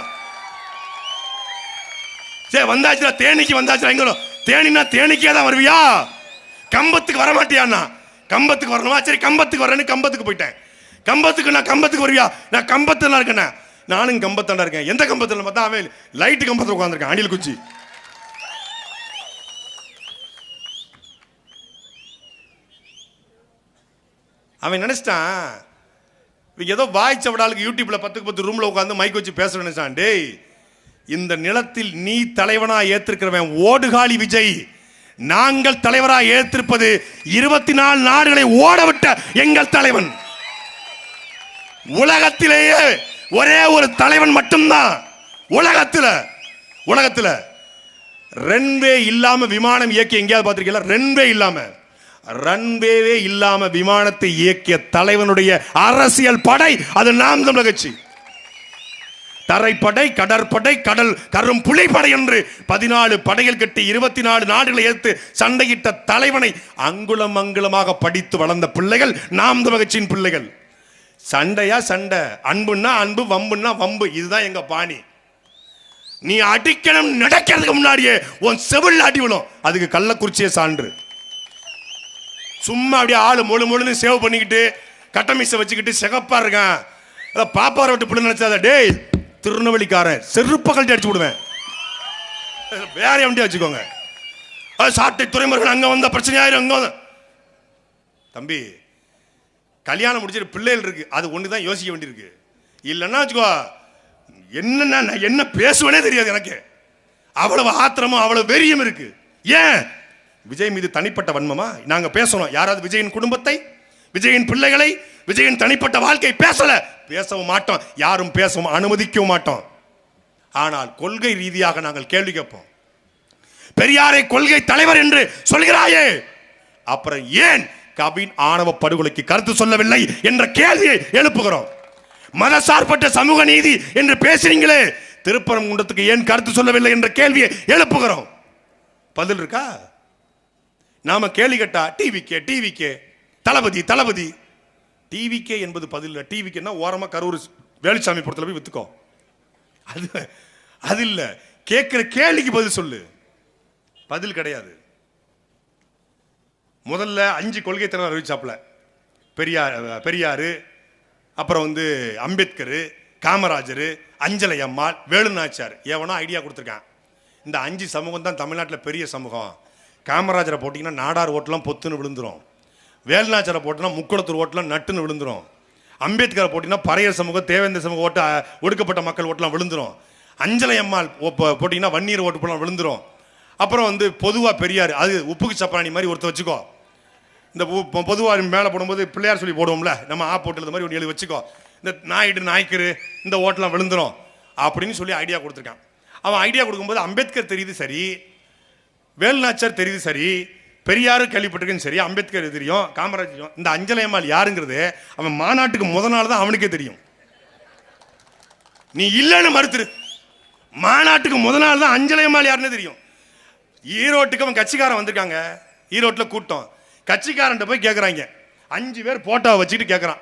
சரி வந்தாச்சுனா தேனிக்கு வந்தாச்சுனா எங்க தேனினா தேனிக்கே தான் வருவியா? கம்பத்துக்கு வர மாட்டியான்னா? கம்பத்துக்கு வரணுமா? சரி கம்பத்துக்கு வரேன்னு கம்பத்துக்கு போயிட்டேன். கம்பத்துக்கு நான் கம்பத்துக்கு வருவியா? நான் கம்பத்துல இருக்கேன், நானும் கம்பத்தாண்டா இருக்கேன். எந்த கம்பத்துல பார்த்தா அவன் லைட்டு கம்பத்துல உட்காந்துருக்கேன், அணில் குச்சி. அவன் நினைச்சிட்டான் ஏதோ வாய்ச்ச விடாளுக்கு யூடியூப்ல 10 ரூம்ல உட்காந்து மைக் வச்சு பேச நினைச்சான். டேய், இந்த நிலத்தில் நீ தலைவனா ஏத்திருக்கிறவன் ஓடுகாலி விஜய், நாங்கள் தலைவராக ஏற்றிருப்பது 24 நாடுகளை ஓடவிட்ட எங்கள் தலைவன். உலகத்திலேயே ஒரே ஒரு தலைவன் மட்டும்தான். உலகத்துல ரன்வே இல்லாம விமானம் இயக்கி எங்கேயாவது பார்த்திருக்கீங்களா? ரன்வேவே இல்லாம விமானத்தை இயக்கிய தலைவனுடைய அரசியல் படை அது நாம் தமிழர் கட்சி. தரைப்படை, கடற்படை, கடல் கரும் புலிப்படை என்று 14 படைகள் கட்டி 24 நாடுகளை எடுத்து சண்டையிட்ட தலைவனை அங்குலம் அங்குலமாக படித்து வளர்ந்த பிள்ளைகள் நாம் தமிழர் கட்சியின் பிள்ளைகள். சண்டையா சண்டை, அன்புன்னா அன்பு, வம்புன்னா வம்பு. இதுதான் எங்க பாணி. நீ அடிக்கணும் நடக்கிறதுக்கு முன்னாடியே உன் செவில் அடி விடும். அதுக்கு கள்ளக்குறிச்சியே சான்று. சும்மா அப்படியே ஆளு மொழு சேவ் பண்ணிக்கிட்டு கட்டமிசை வச்சுக்கிட்டு சிகப்பா இருக்கான், பாப்பாரை விட்டு பிள்ளை நினைச்சாத. டேய் திருநெல்வேலிக்காரன், செருப்ப கழட்டி அடிச்சு விடுவேன். வேற வண்டியா வச்சுக்கோங்க. சாட்டை துறைமுருகன் அங்க வந்த பிரச்சனையாயிரும். அங்க வந்த தம்பி கல்யாணம் முடிச்சிட்டு பிள்ளைகள் இருக்கு, அது ஒண்ணுதான் யோசிக்க வேண்டியிருக்கு. இல்லைன்னா வச்சுக்கோ, என்ன பேசுவனே தெரியாது எனக்கு. அவ்வளவு ஆத்திரமும் அவ்வளவு வெறியும் இருக்கு. ஏன்? விஜய் மீது தனிப்பட்ட வன்மமா? நாங்க பேசணும். யாராவது விஜயின் குடும்பத்தை, விஜயின் பிள்ளைகளை, விஜயின் தனிப்பட்ட வாழ்க்கை பேசவும் மாட்டோம். யாரும் பேசவும் அனுமதிக்கவும் மாட்டோம். ஆனால் கொள்கை ரீதியாக நாங்கள் கேள்வி கேட்போம். பெரியாரை கொள்கை தலைவர் என்று சொல்கிறாயே, அப்புறம் ஏன் கபின் ஆணவ படுகொலைக்கு கருத்து சொல்லவில்லை என்ற கேள்வியை எழுப்புகிறோம். மத சார்பற்ற சமூக நீதி என்று பேசுறீங்களே, திருப்பரங்குன்றத்துக்கு ஏன் கருத்து சொல்லவில்லை என்ற கேள்வியை எழுப்புகிறோம். பதில் இருக்கா? நாம கேள்வி கேட்டா டிவிக்கே தளபதி டிவிக்கே என்பது பதில் இல்லை. டிவிக்கேன்னா ஓரமா கரூர் வேலுச்சாமி படத்துல போய் வித்துக்கோ. அது இல்ல. கேட்கிற கேள்விக்கு பதில் சொல்லு. பதில் கிடையாது. முதல்ல 5 கொள்கை தலைவர் அறிவிச்சாப்ல. பெரியாரு, அப்புறம் அம்பேத்கர், காமராஜர், அஞ்சலை அம்மாள், வேலுநாச்சியார். எவனோ ஐடியா கொடுத்துருக்கான். இந்த 5 சமூகம் தான் தமிழ்நாட்டில் பெரிய சமூகம். காமராஜரை போட்டிங்கன்னா நாடார் ஓட்டெல்லாம் பொத்துன்னு விழுந்துரும். வேலுநாச்சியாரை போட்டினா முக்குளத்தூர் ஓட்டெல்லாம் நட்டுன்னு விழுந்துரும். அம்பேத்கரை போட்டிங்கன்னா பறையர் சமூகம், தேவேந்திர சமூக ஓட்டு, ஒடுக்கப்பட்ட மக்கள் ஓட்டெல்லாம் விழுந்துரும். அஞ்சலை அம்மாள் போட்டிங்கன்னா வன்னியர் ஓட்டு போலாம் விழுந்துரும். அப்புறம் பொதுவாக பெரியார், அது உப்புக்கு சப்பானி மாதிரி ஒருத்தர் வச்சுக்கோ. இந்த பொதுவாக மேலே போடும்போது பிள்ளையார் சொல்லி போடுவோம்ல, நம்ம போட்டு மாதிரி ஒன்று எழுதி வச்சுக்கோ. இந்த நாய்க்கரு இந்த ஓட்டெல்லாம் விழுந்துரும் அப்படின்னு சொல்லி ஐடியா கொடுத்துருக்கான். அவன் ஐடியா கொடுக்கும்போது அம்பேத்கர் தெரியுது சரி, வேலுநாச்சியார் தெரியுது சரி, பெரியாரு கேள்விப்பட்டிருக்கேன்னு சரி, அம்பேத்கர் தெரியும், காமராஜ் தெரியும். இந்த அஞ்சலை அம்மாள் யாருங்கிறது அவன் மாநாட்டுக்கு முதல் நாள் தான் அவனுக்கே தெரியும். நீ இல்லைன்னு மறுத்துரு. மாநாட்டுக்கு முதல் நாள் தான் அஞ்சலை அம்மாள் யாருன்னு தெரியும். ஈரோட்டுக்கு அவன் கட்சிக்காரன் வந்திருக்காங்க. ஈரோட்டில் கூட்டம். கட்சிக்காரன் போய் கேட்குறாங்க. 5 பேர் போட்டோவை வச்சுக்கிட்டு கேட்குறான்.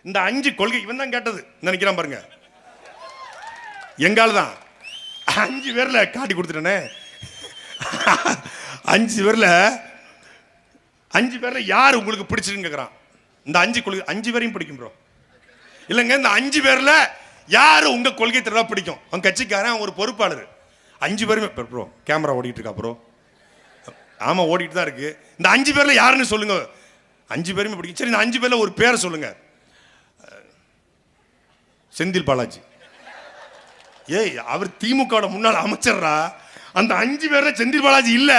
இந்த 5 கொள்கை இவன் தான் கேட்டது நினைக்கிறான் பாருங்க. எங்கால தான் 5 பேர்ல காட்டி கொடுத்துட்டேனே. 5 பேர்ல யார் உங்களுக்கு பிடிச்சிருன்னு கேட்குறான். இந்த 5 கொள்கை 5 பேரையும் பிடிக்கும் ப்ரோ. இல்லைங்க, இந்த 5 பேர்ல யாரு உங்க கொள்கை தலைவரா பிடிக்கும்? அவன் கட்சிக்காரன், ஒரு பொறுப்பாளர். 5 பேருமே ப்ரோ கேமரா ஓடிட்டு இருக்கா ப்ரோ? ஆமா ஓடிட்டு தான் இருக்கு. இந்த 5 பேர்ல யாருன்னு சொல்லுங்க. 5 பேருமே பிடிக்கும். சரி, இந்த 5 பேர்ல ஒரு பேரை சொல்லுங்க. செந்தில் பாலாஜி. ஏய், அவர் திமுக முன்னாள் அமைச்சர்ரா. அந்த 5 பேர்ல செந்தில் பாலாஜி இல்ல.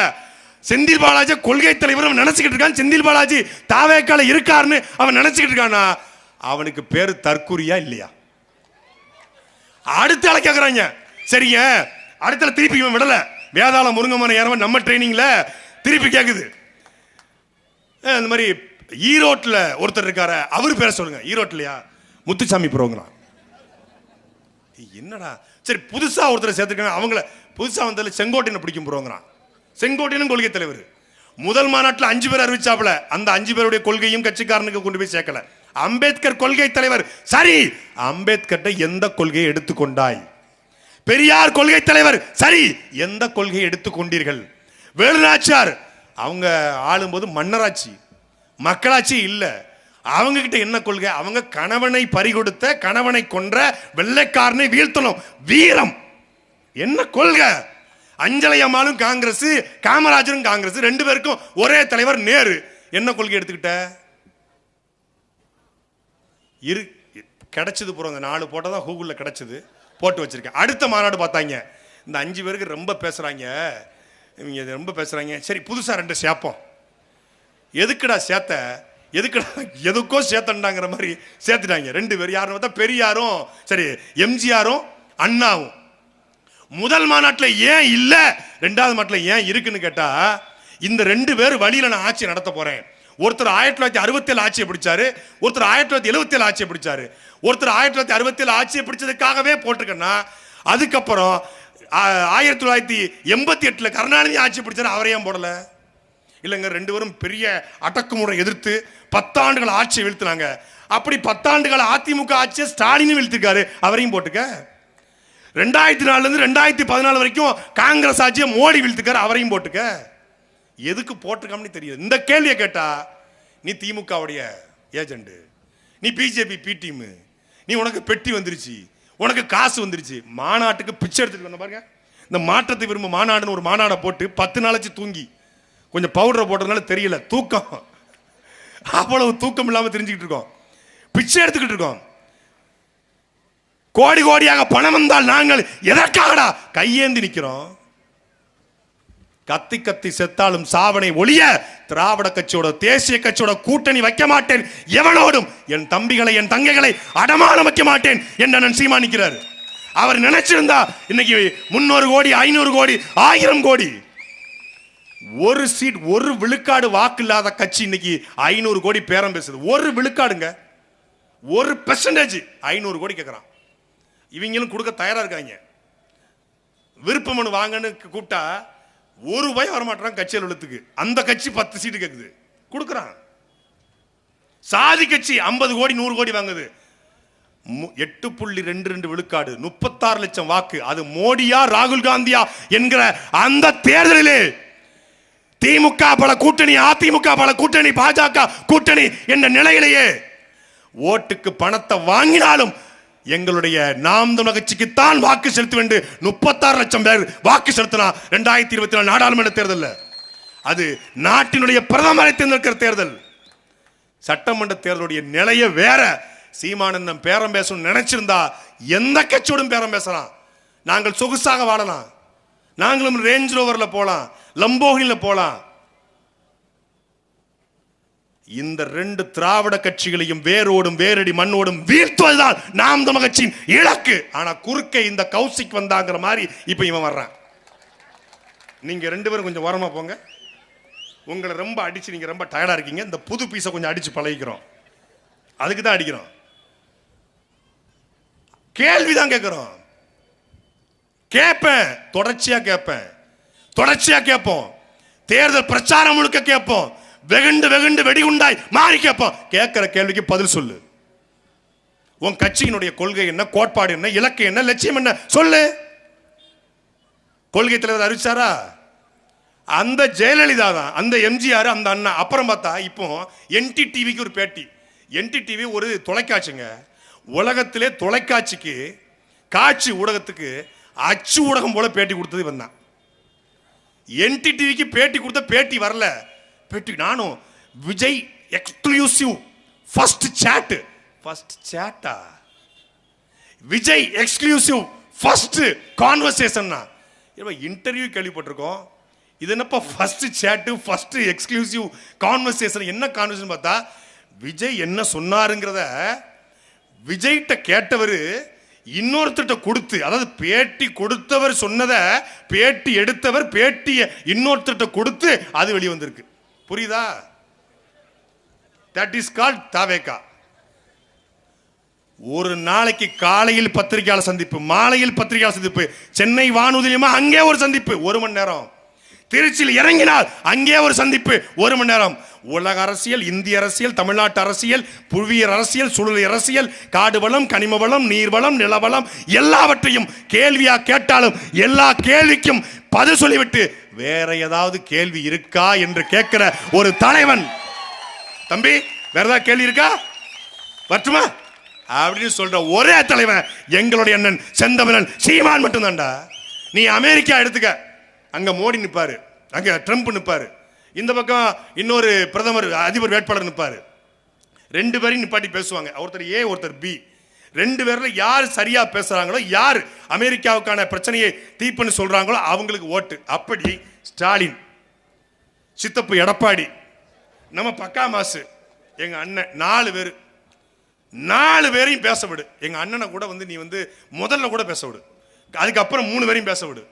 செந்தில் பாலாஜி கொள்கை தலைவர் அவன் நினைச்சுக்கிட்டு இருக்கான். செந்தில் பாலாஜி தாவேக்கால இருக்காருன்னு அவன் நினைச்சுக்கிட்டு இருக்கானா? அவனுக்கு பேரு தற்குறியா இல்லையா? அடுத்த ஆளை கேக்குறாங்க. சரிங்க, அடுத்த திருப்பி இவன் விடல. வேதாள முருங்கமான யாரவன் நம்ம ட்ரைனிங்ல திருப்பி கேக்குது. இந்த மாதிரி ஈரோட்டில் ஒருத்தர் இருக்காரு, அவரு பேர சொல்லுங்க. ஈரோட்லையா? முத்துசாமி ப்ரோங்கிறான். என்னடா? சரி, புதுசா ஒருத்தர் சேர்த்துருக்காங்க. அவங்கள புதுசா வந்ததுல செங்கோட்டையனை பிடிக்கும் ப்ரோங்கிறான். செங்கோட்டையனும் கொள்கை தலைவர். முதல் மாநாட்டில் 5 பேர் அறிவிச்சாப்ல. அந்த 5 பேருடைய கொள்கையும் கட்சிக்காரனுக்கு கொண்டு போய் சேர்க்கல. அம்பேத்கர் கொள்கை தலைவர். சரி, அம்பேத்கர் எந்த கொள்கையை எடுத்துக்கொண்டாய்? பெரியார் கொள்கை தலைவர். சரி, எந்த கொள்கையை எடுத்துக்கொண்டீர்கள்? வேலுநாச்சியார் அவங்க ஆளும்போது மன்னராட்சி, மக்களாட்சி இல்ல. அவங்க கிட்ட என்ன கொள்கை? அவங்க கணவனை பறிகொடுத்த, கணவனை கொன்ற வெள்ளைக்காரனை வீழ்த்தணும், வீரம். என்ன கொள்கை? அஞ்சலை அம்மாளும் காங்கிரஸ், காமராஜரும் காங்கிரஸ், 2 பேருக்கும் ஒரே தலைவர் நேரு. என்ன கொள்கை எடுத்துக்கிட்ட? கிடைச்சது போறோம். 4 போட்டோ தான் கூகுள்ல கிடைச்சது, போட்டு வச்சிருக்கேன். அடுத்த மாநாடு பார்த்தாங்க. இந்த 5 பேருக்கு ரொம்ப பேசுறாங்க. இவங்க இதை ரொம்ப பேசுறாங்க. சரி, புதுசா 2 சேர்ப்போம். எதுக்குடா சேர்த்த, எதுக்குடா எதுக்கோ சேர்த்தண்டாங்கிற மாதிரி சேர்த்துட்டாங்க 2 பேர். யாருன்னு பார்த்தா பெரியாரும் சரி எம்ஜிஆரும் அண்ணாவும். முதல் மாநாட்டில் ஏன் இல்ல, 2வது மாநாட்டில் ஏன் இருக்குன்னு கேட்டா, இந்த 2 பேர் வழியில நான் ஆட்சி நடத்த போறேன். ஒருத்தர் 1967 ஆட்சியை பிடிச்சாரு, ஒருத்தர் 1977 ஆட்சியை பிடிச்சாரு. ஒருத்தர் 1967 ஆட்சியை பிடிச்சதுக்காகவே போட்டிருக்கேன்னா, அதுக்கப்புறம் 1988 கருணாநிதி ஆட்சி பிடிச்சாரு, அவரையும் போடல. இல்லைங்க, 2 பேரும் பெரிய அடக்குமுறை எதிர்த்து 10 ஆண்டுகள் ஆட்சியை வீழ்த்தினாங்க. அப்படி 10 ஆண்டுகள் அதிமுக ஆட்சியை ஸ்டாலினும் வீழ்த்திருக்காரு, அவரையும் போட்டுக்க. 2004 இருந்து 2014 வரைக்கும் காங்கிரஸ் ஆட்சியை மோடி வீழ்த்திருக்காரு, அவரையும் போட்டுக்க. எதுக்கு போட்டிருக்கான்னு தெரியுது. இந்த கேள்வியை கேட்டா, நீ திமுகவுடைய ஏஜென்ட், நீ பிஜேபி பி டீம், நீ உனக்கு பெட்டி வந்துருச்சு, உனக்கு காசு வந்துருச்சு, மாநாட்டுக்கு பிச்சை எடுத்துட்டு வந்த பாருங்க. இந்த மாற்றத்தை விரும்ப மாநாடுன்னு ஒரு மாநாடை போட்டு 10 நாளாச்சு தூங்கி, கொஞ்சம் பவுடரை போட்டதுனால தெரியல, தூக்கம் அவ்வளவு தூக்கம் இல்லாம தெரிஞ்சுக்கிட்டு இருக்கோம், பிச்சை எடுத்துக்கிட்டு இருக்கோம். கோடி கோடியாக பணம் வந்தால் நாங்கள் எதற்காகடா கையேந்தி நிற்கிறோம்? கத்தி கத்தி செத்தாலும் சாவனை ஒழிய திராவிட கட்சியோட தேசிய கட்சியோட கூட்டணி வைக்க மாட்டேன், எவனோடும் என் தம்பிகளை என் தங்கைகளை அடமானம் வைக்க மாட்டேன் என்று சீமா நிற்கிறார். அவர் நினைச்சிருந்தா இன்னைக்கு 300 கோடி 500 கோடி 1000 கோடி, ஒரு சீட் ஒரு விழுக்காடு வாக்கு இல்லாத கட்சி இன்னைக்கு 500 கோடி பேரம் பேசுது. ஒரு விழுக்காடுங்க, 1% 500 கோடி கேட்கறான். இவங்களும் கொடுக்க தயாரா இருக்காங்க. விருப்ப மனு வாங்கன்னு கூப்பிட்டா ₹1 வரமாட்டான் கட்சி அலுவலகத்துக்கு. அந்த கட்சி 10 சீட்டு கேக்குது, கொடுக்கறான். சாதி கட்சி 50 கோடி 100 கோடி வாங்குது. 8.22 விழுக்காடு 36 லட்சம் வாக்கு. அது மோடியா ராகுல் காந்தியா என்கிற அந்த தேர்தலிலே திமுக பல கூட்டணி, அதிமுக பல கூட்டணி, பாஜக கூட்டணி என்ற நிலையிலேயே ஓட்டுக்கு பணத்தை வாங்கினாலும் எங்களுடைய நாம் தமிழர் கட்சிக்குத்தான் வாக்கு செலுத்த வேண்டும். 36 லட்சம் பேர் வாக்கு செலுத்தினா 2024 நாடாளுமன்ற தேர்தல். அது நாட்டினுடைய பிரதமரை தேர்ந்தெடுக்கிற தேர்தல். சட்டமன்ற தேர்தலுடைய நிலைய வேற. சீமானந்தம் பேரம் பேசணும் நினைச்சிருந்தா எந்த கட்சியோடும் பேரம் பேசலாம். நாங்கள் சொகுசாக வாழலாம், நாங்களும் ரேஞ்ச் ரோவர்ல போலாம், லம்போகினில போலாம். இந்த 2 திராவிட கட்சிகளையும் வேரோடும் வேரடி மண்ணோடும் வீழ்த்துவதுதான் நாம் தமிழர் கட்சியின் இலக்கு. ஆனா குறுக்கே இந்த கௌசிக் வந்தாங்கிற மாதிரி இப்ப இவன் வர்றான். நீங்க 2 பேரும் கொஞ்சம் ஓரமா போங்க. உங்களை ரொம்ப அடிச்சு நீங்க ரொம்ப டயர்டா இருக்கீங்க. இந்த புது பீஸை கொஞ்சம் அடிச்சு பழகிக்கிறோம், அதுக்கு தான் அடிக்கிறோம். கேள்விதான் கேட்கிறோம், கேட்பேன், தொடர்ச்சியா கேட்பேன், தொடர்ச்சியா கேட்போம். தேர்தல் பிரச்சாரம் முழுக்க கேட்போம், வெகுண்டு வெகுண்டு வெடிகுண்டாய் மாறி கேட்போம். கேட்கிற கேள்விக்கு பதில் சொல்லு. உன் கட்சியினுடைய கொள்கை என்ன, கோட்பாடு என்ன, இலக்கு என்ன, லட்சியம் என்ன சொல்லு. கொள்கை தலைவர் அறிவிச்சாரா? அந்த ஜெயலலிதா தான், அந்த எம்ஜிஆர், அந்த அண்ணா. அப்புறம் பார்த்தா இப்போ NTTVக்கு ஒரு பேட்டி. NTTV ஒரு தொலைக்காட்சிங்க. உலகத்திலே தொலைக்காட்சிக்கு, காட்சி ஊடகத்துக்கு அச்சு ஊடகம் போல பேட்டி கொடுத்தது இவன் தான். NTTVக்கு பேட்டி கொடுத்த பேட்டி வரல. பேட்டி நானும் Vijay exclusive first chat. First சாட்டா? Vijay exclusive first conversation. Interview கேள்விப்பட்டிருக்கோம், இது என்னப்பா first chat first exclusive conversation? என்ன கான்வர்சேஷன் பார்த்தா, விஜய் என்ன சொன்னாருங்கிறத விஜய்கிட்ட கேட்டவர் இன்னொருத்தட்ட கொடுத்து, அதாவது பேட்டி கொடுத்தவர் சொன்னதை பேட்டி எடுத்தவர் பேட்டியை இன்னொருத்தட்ட கொடுத்து அது வெளியே வந்திருக்கு. புரியுதா? தட் இஸ் கால்ட் தாவேகா. ஒரு நாளைக்கு காலையில் பத்திரிகையாளர் சந்திப்பு, மாலையில் பத்திரிகையாளர் சந்திப்பு, சென்னை வானூதியமா அங்கே ஒரு சந்திப்பு 1 மணி நேரம், திருச்சியில் இறங்கினால் அங்கே ஒரு சந்திப்பு 1 மணி நேரம். உலக அரசியல், இந்திய அரசியல், தமிழ்நாட்டு அரசியல், புவியியல் அரசியல், சூழல் அரசியல், காடு வளம், கனிம வளம், நீர் வளம், நிலவளம் எல்லாவற்றையும் கேள்வியா கேட்டாலும் எல்லா கேள்விக்கும் பதில் சொல்லிவிட்டு வேற ஏதாவது கேள்வி இருக்கா என்று கேட்கிற ஒரு தலைவன். தம்பி வேற ஏதாவது கேள்வி இருக்கா, வரட்டுமா அப்படின்னு சொல்ற ஒரே தலைவன் எங்களுடைய அண்ணன் செந்தமிழன் சீமான் மட்டும்தான்டா. நீ அமெரிக்கா எடுத்துக்க, அங்க மோடி நிற்பாரு, அங்க ட்ரம்ப் நிற்பாரு, இந்த பக்கம் இன்னொரு பிரதமர் அதிபர் வேட்பாளர் நிற்பாரு. 2 பேரையும் நிப்பாட்டி பேசுவாங்க. ஒருத்தர் A ஒருத்தர் B. ரெண்டு பேர்ல யார் சரியா பேசுறாங்களோ, யார் அமெரிக்காவுக்கான பிரச்சனையை தீர்ப்புன்னு சொல்றாங்களோ அவங்களுக்கு ஓட்டு. அப்படி ஸ்டாலின், சித்தப்பு எடப்பாடி, நம்ம பக்கா மாசு, எங்க அண்ணன், 4 பேரையும் பேச விடு. எங்க அண்ணனை கூட நீ முதல்ல கூட பேச விடு, அதுக்கப்புறம் 3 பேரையும் பேச விடு,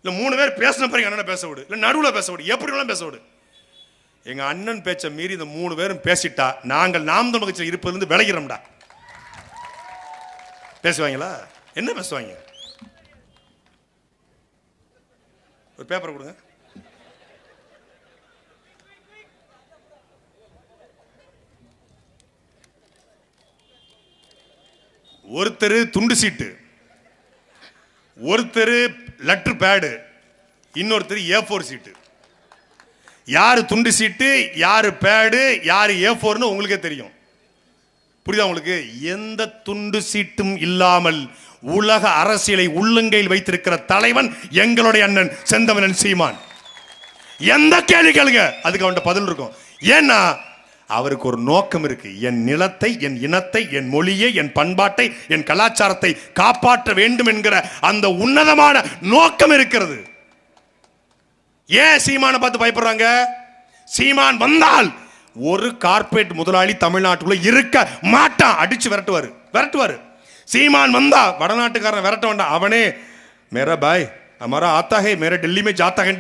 இல்ல 3 பேர் பேசின பிறகு அண்ணனை பேச விடு, இல்ல நடுவில் பேச விடு, எப்படி வேணாலும் பேச விடு. எங்க அண்ணன் பேச்ச மீறி இந்த 3 பேரும் பேசிட்டா நாங்கள் நாம் தமிழர் கட்சியில் இருப்பதிலிருந்து விலகிறோம்டா. பேசுவாங்களா? என்ன பேசுவாங்க? ஒரு பேப்பர் கொடுங்க. ஒருத்தர் துண்டு சீட்டு, ஒருத்தர் லெட்டர் பேடு, இன்னொருத்தர் A4 சீட்டு. யாரு துண்டு சீட்டு, யாரு பேடு, யாரு A4ன்னு உங்களுக்கே தெரியும். புரியுதா உங்களுக்கு? எந்த துண்டு சீட்டும் இல்லாமல் உலக அரசியலை உள்ளங்கையில் வைத்திருக்கிற தலைவன் எங்களுடைய அண்ணன் செந்தமிழன் சீமான். எந்த கேள்வி கேளுங்க, அதுக்கு அவன்கிட்ட பதில் இருக்கும். ஏன்னா அவருக்கு ஒரு நோக்கம் இருக்கு. என் நிலத்தை, என் இனத்தை, என் மொழியை, என் பண்பாட்டை, என் கலாச்சாரத்தை காப்பாற்ற வேண்டும் என்கிற அந்த உன்னதமான நோக்கம் இருக்கிறது. ஏன் சீமானை பார்த்து பயப்படுறாங்க? சீமான் வந்தால் ஒரு கார்பரேட் முதலாளி தமிழ்நாட்டுக்குள்ள இருக்க மாட்டான், அடிச்சு விரட்டுவாரு. சீமான் வந்தா வடநாட்டுக்காரன் விரட்ட வேண்டாம், அவனே மேரா பாய் हमारा आता है मेरे दिल्ली में जाता है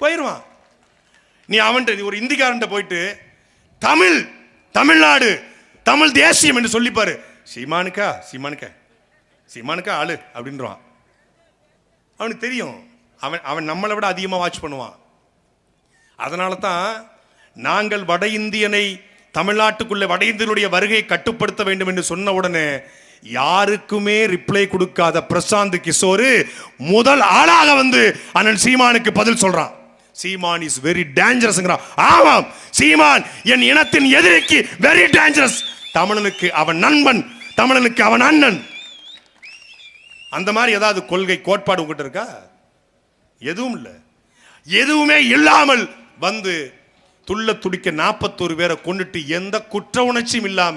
போயிடுவான். நீ அவன்கிட்ட ஒரு இந்திக்காரன்ட்ட போயிட்டு தமிழ்நாடு தமிழ் தேசியம் என்று சொல்லிப்பாரு, சீமானுக்கா ஆளு அப்படின்றான். அவனுக்கு தெரியும், அவன் நம்மளை விட அதிகமாக வாட்ச் பண்ணுவான். அதனால தான் நாங்கள் வட இந்தியனை, தமிழ்நாட்டுக்குள்ள வட இந்தியனுடைய வருகையை கட்டுப்படுத்த வேண்டும் என்று சொன்ன உடனே யாருக்குமே ரிப்ளை கொடுக்காத பிரசாந்த் கிஷோர் முதல் ஆளாக அண்ணன் சீமானுக்கு பதில் சொல்றான். சீமான் இஸ் வெரி டேஞ்சரஸ். ஆமாம், சீமான் என் இனத்தின் எதிரிக்கு வெரி டேஞ்சரஸ். தமிழனுக்கு அவன் நண்பன், தமிழனுக்கு அவன் அண்ணன். அந்த மாதிரி ஏதாவது கொள்கை கோட்பாடு உங்ககிட்ட இருக்கா? எதுவும் இல்லை. எதுவுமே இல்லாமல் துள்ள துடிக்க 41 பேரை கொண்டுட்டு எந்த குற்ற உணர்ச்சியும் இல்லாம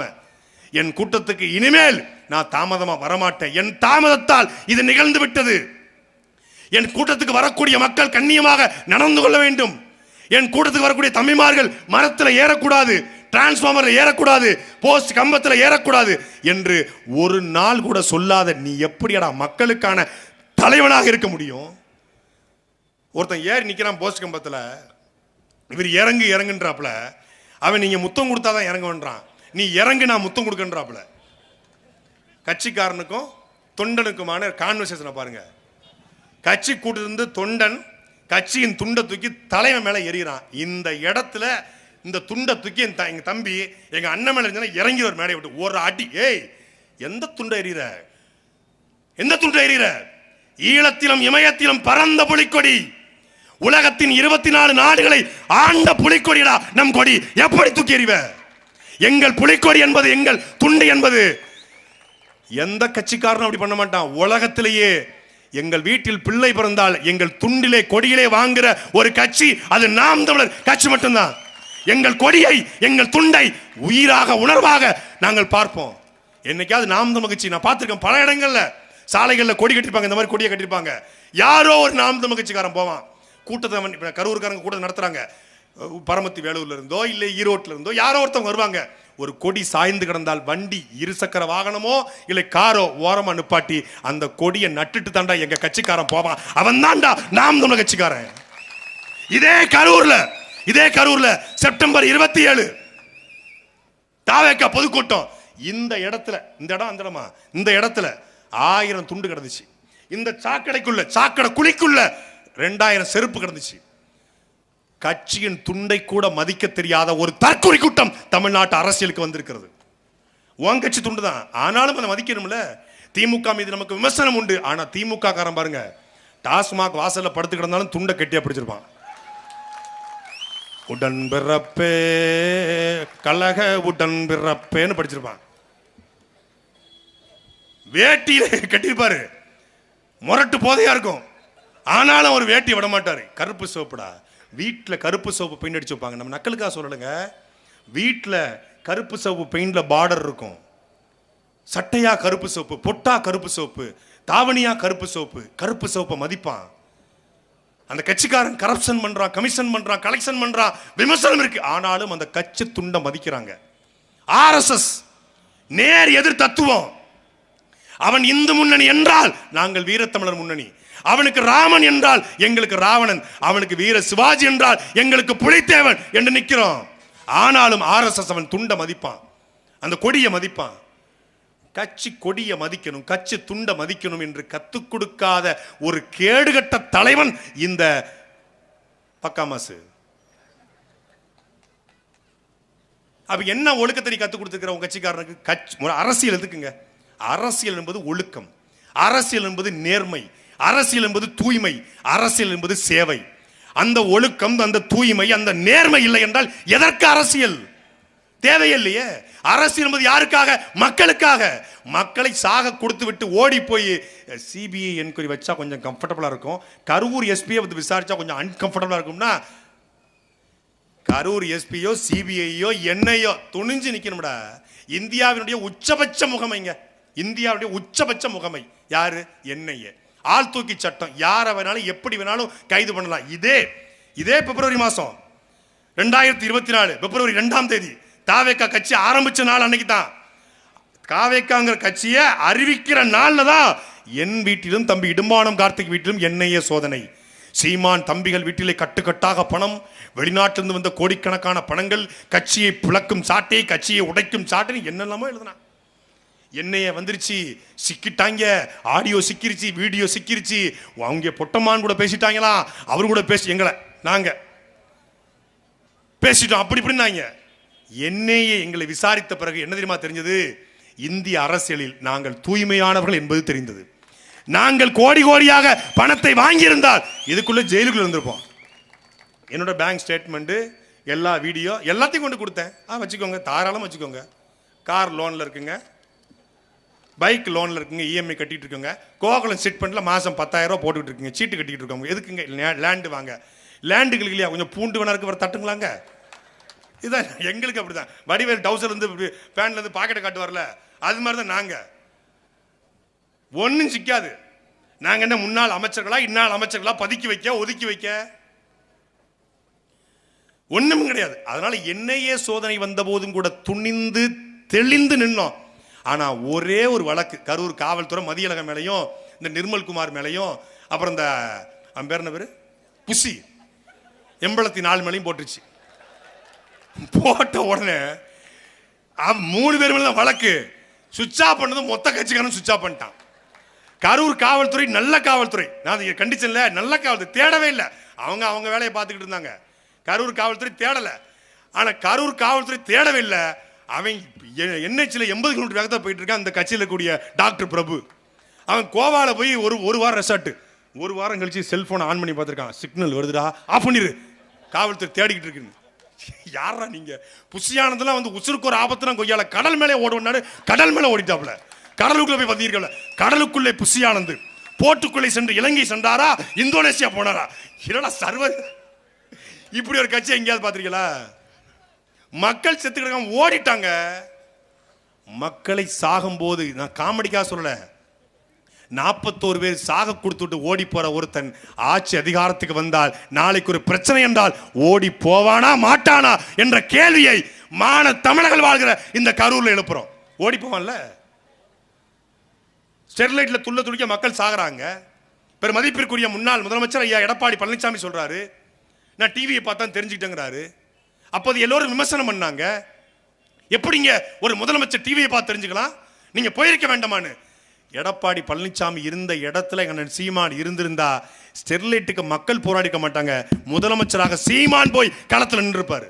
என் கூட்டத்துக்கு இனிமேல் நான் தாமதமா வரமாட்டேன், என் தாமதத்தால் இது நிகழ்ந்து விட்டது, என் கூட்டத்துக்கு வரக்கூடிய மக்கள் கண்ணியமாக நடந்து கொள்ள வேண்டும், என் கூட்டத்துக்கு வரக்கூடிய தம்பிமார்கள் மரத்தில் ஏறக்கூடாது, டிரான்ஸ்பார்மர்ல ஏறக்கூடாது, போஸ்ட் கம்பத்தில் ஏறக்கூடாது என்று ஒரு நாள் கூட சொல்லாத நீ எப்படிடா மக்களுக்கான தலைவனாக இருக்க முடியும்? ஒருத்தன் ஏறி நிக்கிறான் போஸ்ட் கம்பத்தில், இவர் இறங்குன்றாப்புல, அவன் நீங்க முத்தம் கொடுத்தாதான் இறங்குன்றான், நீ இறங்கு நான் முத்தம் கொடுக்கன்றாப்புல. கட்சிக்காரனுக்கும் தொண்டனுக்குமான கான்வர்சேஷனை பாருங்க. கட்சி கூட்டிலிருந்து தொண்டன் கட்சியின் துண்டை தூக்கி தலைவன் மேல எறிகிறான். இந்த இடத்துல இந்த துண்டை தூக்கி எங்க தம்பி எங்க அண்ணன் மேல இருந்தா இறங்கி ஒரு மேடையை விட்டு ஒரு அடி. ஏய், எந்த துண்டை எறிகிற? ஈழத்திலும் இமயத்திலும் பறந்த புலிக்கொடி, உலகத்தின் 24 நாடுகளை ஆண்ட புலிக்கொடிடா நம் கொடி. எப்படி தூக்கி எறிவ? எங்கள் புலிக்கொடி என்பது, எங்கள் துண்டு என்பது. எந்த கட்சிக்காரனும் அப்படி பண்ண மாட்டான். உலகத்திலேயே எங்கள் வீட்டில் பிள்ளை பிறந்தால் எங்கள் துண்டிலே கொடியிலே வாங்குற ஒரு கட்சி அது நாம் தமிழர் கட்சி மட்டும்தான். எங்கள் கொடியை, எங்கள் துண்டை உயிராக உணர்வாக நாங்கள் பார்ப்போம். என்னைக்காவது நாம் தமிழர் கட்சி நான் பார்த்திருக்கேன், பல இடங்கள்ல சாலைகளில் கொடி கட்டிருப்பாங்க, இந்த மாதிரி கொடியை கட்டிருப்பாங்க. யாரோ ஒரு நாம் தமிழர் கட்சிக்காரன் போவான் கூட்டத்தை, கரூர்காரங்க கூட்டத்தை நடத்துறாங்க, பரமத்தி வேலூர்ல இருந்தோ இல்லை ஈரோட்ல இருந்தோ யாரோ ஒருத்தவங்க வருவாங்க. ஒரு கொடி சாய்ந்து கிடந்தால் வண்டி, இருசக்கர வாகனமோ இல்லை காரோ ஓரமா நிப்பாட்டி அந்த கொடியை நட்டுட்டு தாண்டா எங்க கட்சிக்காரன் போவான். அவன் தாண்டா நாம் தமிழர் கட்சிக்காரன். இதே கரூர்ல செப்டம்பர் 27 தாவேக்கா பொதுக்கூட்டம். இந்த இடத்துல 1000 துண்டு கிடந்துச்சு. இந்த சாக்கடை குழிக்குள்ள 2000 செருப்பு கிடந்துச்சு. கட்சியின் துண்டை கூட மதிக்க தெரியாத ஒரு தற்கொலை கூட்டம் தமிழ்நாட்டு அரசியலுக்கு வந்திருக்கிறது. உன் கட்சி துண்டு தான், ஆனாலும் அதை மதிக்கணும்ல. திமுக மீது நமக்கு விமர்சனம் உண்டு, ஆனா திமுக காரன் பாருங்க, டாஸ்மாக் வாசல்ல படுத்து கிடந்தாலும் துண்டை கட்டியா பிடிச்சிருப்பான். உடன் பிறப்பே கழக உடன் பிறப்பேன்னு படிச்சிருப்பான். வேட்டியில கட்டிருப்பாரு, முரட்டு போதையா இருக்கும், ஆனாலும் அவர் வேட்டி விட மாட்டாரு. கருப்பு சோப்புடா, வீட்டில் கருப்பு சோப்பு பெயிண்ட் அடிச்சு வைப்பாங்க. நம்ம நக்கலுக்காக சொல்லலைங்க, வீட்டில் கருப்பு சோப்பு பெயிண்ட்ல பார்டர் இருக்கும். சட்டையா கருப்பு சோப்பு, பொட்டா கருப்பு சோப்பு, தாவணியா கருப்பு சோப்பு, கருப்பு சோப்பை மதிப்பான். அந்த கட்சிக்காரன் கரப்ஷன் பண்றான், கமிஷன் பண்றான், கலெக்ஷன் பண்றான், விமர்சனம் இருக்கு. ஆனாலும் அந்த கட்சி துண்டை மதிக்கிறாங்க. ஆர்எஸ்எஸ் நேர் எதிர் தத்துவம். அவன் இந்து முன்னணி என்றால் நாங்கள் வீரத்தமிழர் முன்னணி. அவனுக்கு ராமன் என்றால் எங்களுக்கு ராவணன். அவனுக்கு வீர சிவாஜி என்றால் எங்களுக்கு புலித்தேவன் என்று நிற்கிறோம். ஆனாலும் ஆர்எஸ்எஸ் அவன் துண்டை மதிப்பான், அந்த கொடியை மதிப்பான். கட்சி கொடியை மதிக்கணும், கட்சி துண்டை மதிக்கணும் என்று கத்துக் கொடுக்காத ஒரு கேடுகட்ட தலைவன் இந்த பக்காமாசு. அப்ப என்ன ஒழுக்கத்தை நீ கத்துக் கொடுத்துக்கிற உங்க கட்சிக்காரனுக்கு? அரசியல் எதுக்குங்க? அரசியல் என்பது ஒழுக்கம், அரசியல் என்பது நேர்மை, அரசியல் என்பது தூய்மை, அரசியல் என்பது சேவை. அந்த ஒழுக்கம், அந்த தூய்மை, அந்த நேர்மை இல்லை என்றால் எதற்கு அரசியல்? தேவையில்லையே. அரசியல் என்பது யாருக்காக? மக்களுக்காக. மக்களை சாக கொடுத்து விட்டு ஓடி போய் சிபிஐ என்கொயரி வச்சா கொஞ்சம் கம்ஃபர்டபுளா இருக்கும், கரூர் எஸ்பியை வந்து விசாரிச்சா கொஞ்சம் அன்கம்ஃபர்டபுளா இருக்கும்னா, கரூர் எஸ்பியோ சிபிஐயோ என்னையோ துணிஞ்சு நிக்கணும்டா. இந்தியாவினுடைய உச்சபட்ச முகமைங்க, இந்தியாவுடைய உச்சபட்ச முகமை யாரு? என்ஐஏ. ஆள் தூக்கி சட்டம், யாரை வேணாலும் எப்படி வேணாலும் கைது பண்ணலாம். இதே பிப்ரவரி மாசம் 2024 பிப்ரவரி 2ஆம் தேதி தாவேக்கா கட்சி ஆரம்பிச்ச நாள் அன்னைக்கு தான், காவேக்காங்கிற கட்சியை அறிவிக்கிற நாள்ல தான் என் வீட்டிலும் தம்பி இடும்பானம் கார்த்திக் வீட்டிலும் என்ஐஏ சோதனை. சீமான் தம்பிகள் வீட்டிலே கட்டுக்கட்டாக பணம், வெளிநாட்டிலிருந்து வந்த கோடிக்கணக்கான பணங்கள், கட்சியை பிளக்கும் சாட்டை, கட்சியை உடைக்கும் சாட்டை, என்னெல்லாமோ எழுதுனா. என்னைய வந்துருச்சு, சிக்கிட்டாங்க, ஆடியோ சிக்கிருச்சு, வீடியோ சிக்கிருச்சு. அவங்க பொட்டமான் கூட பேசிட்டாங்களா, அவரு கூட பேசி எங்களை நாங்க பேசிட்டோம் அப்படி இப்படின்னாங்க. என்னையே எங்களை விசாரித்த பிறகு என்ன தெரியுமா தெரிஞ்சது? இந்திய அரசியலில் நாங்கள் தூய்மையானவர்கள் என்பது தெரிந்தது. நாங்கள் கோடி கோடியாக பணத்தை வாங்கியிருந்தால் இதுக்குள்ள ஜெயிலுக்குள்ள இருந்திருப்போம். என்னோட பேங்க் ஸ்டேட்மெண்ட், எல்லா வீடியோ எல்லாத்தையும் கொண்டு கொடுத்தேன். வச்சுக்கோங்க, தாராளம் வச்சுக்கோங்க. கார் லோன்ல இருக்குங்க, பைக் லோன்ல இருக்குங்க, இஎம்ஐ கட்டிட்டு இருக்கோங்க. கோகுலம் செட் பண்ணல மாசம் 10,000 ரூபாய் போட்டுக்கிட்டு இருக்குங்க, சீட்டு கட்டிட்டு இருக்கோங்க. எதுக்குங்க? லேண்டு வாங்க. லேண்டுகளுக்கு இல்லையா கொஞ்சம் பூண்டு வேணா இருக்கு, வர தட்டுங்களாங்க. இதான் எங்களுக்கு அப்படிதான். வடிவேல் டவுசர் இருந்து பேண்ட்ல இருந்து பாக்கெட்டை காட்டு வரல, அது மாதிரி தான் நாங்க. ஒன்னும் சிக்காது. நாங்க என்ன முன்னாள் அமைச்சர்களா இந்நாள் அமைச்சர்களா பதுக்கி வைக்க ஒதுக்கி வைக்க? ஒண்ணும் கிடையாது. அதனால என்ஐஏ சோதனை வந்த போதும் கூட துணிந்து தெளிந்து நின்னோம். ஆனா ஒரே ஒரு வழக்கு, கரூர் காவல்துறை மதியழகன் மேலையும் இந்த நிர்மல்குமார் மேலையும் அப்புறம் இந்த பேர் என்ன பேரு புசி எம்பளத்தி 4 மேலையும் போட்டுருச்சு. போட்ட உடனே 3 பேர் மேல வழக்கு சுவிட்ச் ஆஃப் பண்ணது மொத்த கட்சிக்காரன் சுவிட்ச் ஆஃப் பண்ணிட்டான். கரூர் காவல்துறை நல்ல காவல்துறை, நான் கண்டிச்சன்ல நல்ல காவல்துறை தேடவே இல்லை. அவங்க வேலையை பார்த்துக்கிட்டு இருந்தாங்க. கரூர் காவல்துறை தேடல. ஆனா கரூர் காவல்துறை தேடவே இல்லை. அவன் என்ஹெச்ல 80 கிலோமீட்டர் வேகத்தை போயிட்டு இருக்கான். அந்த கட்சியில் கூடிய டாக்டர் பிரபு அவன் கோவால போய் ஒரு வாரம் ரெசார்ட், ஒரு வாரம் கழிச்சு செல்போனை ஆன் பண்ணி பார்த்துருக்கான். சிக்னல் வருதுடா, ஆஃப் பண்ணிரு, காவல்துறை தேடிக்கிட்டு இருக்கு. யாரா நீங்க? புசியானதெல்லாம் வந்து உசுருக்கு ஒரு ஆபத்துனா கொய்யால கடல் மேலே ஓடுனாரு, கடல் மேலே ஓடிட்டாப்ல. கடலுக்குள்ள போய் பார்த்தீர்கள், கடலுக்குள்ளே புசியானந்து போட்டுக்குள்ளே சென்று இலங்கை சென்றாரா, இந்தோனேசியா போனாரா? இல்லடா சர்வர், இப்படி ஒரு கட்சி எங்கேயாவது பார்த்திருக்கீங்களா? மக்கள் செத்து கிடக்காம ஓடிட்டாங்க. மக்களை சாகும் போது நான் காமெடிக்காக சொல்லல, 41 பேர் சாக கொடுத்துட்டு ஓடி போற ஒருத்தன் ஆட்சி அதிகாரத்துக்கு வந்தால் நாளைக்கு ஒரு பிரச்சனை என்றால் ஓடி போவானா மாட்டானா என்ற கேள்வியை மான தமிழர்கள் வாழ்கிற இந்த கரூர்ல எழுப்புறோம். ஓடி போவான்ல? ஸ்டெர்லைட்ல துள்ள துடிக்க மக்கள் சாகுறாங்க. பெரும் மதிப்பிற்குரிய முன்னாள் முதலமைச்சர் ஐயா எடப்பாடி பழனிசாமி சொல்றாரு, நான் டிவியை பார்த்தா தெரிஞ்சுக்கிட்டேங்கிறாரு. அப்போது எல்லோரும் விமர்சனம் பண்ணாங்க, எப்படிங்க ஒரு முதலமைச்சர் டிவியை பார்த்து தெரிஞ்சுக்கலாம், நீங்க போயிருக்க வேண்டாமான்னு. எடப்பாடி பழனிசாமி இருந்த இடத்துல எங்க சீமான் இருந்திருந்தா ஸ்டெர்லைட்டுக்கு மக்கள் போராடிக்க மாட்டாங்க, முதலமைச்சராக சீமான் போய் களத்தில் நின்றுப்பாரு.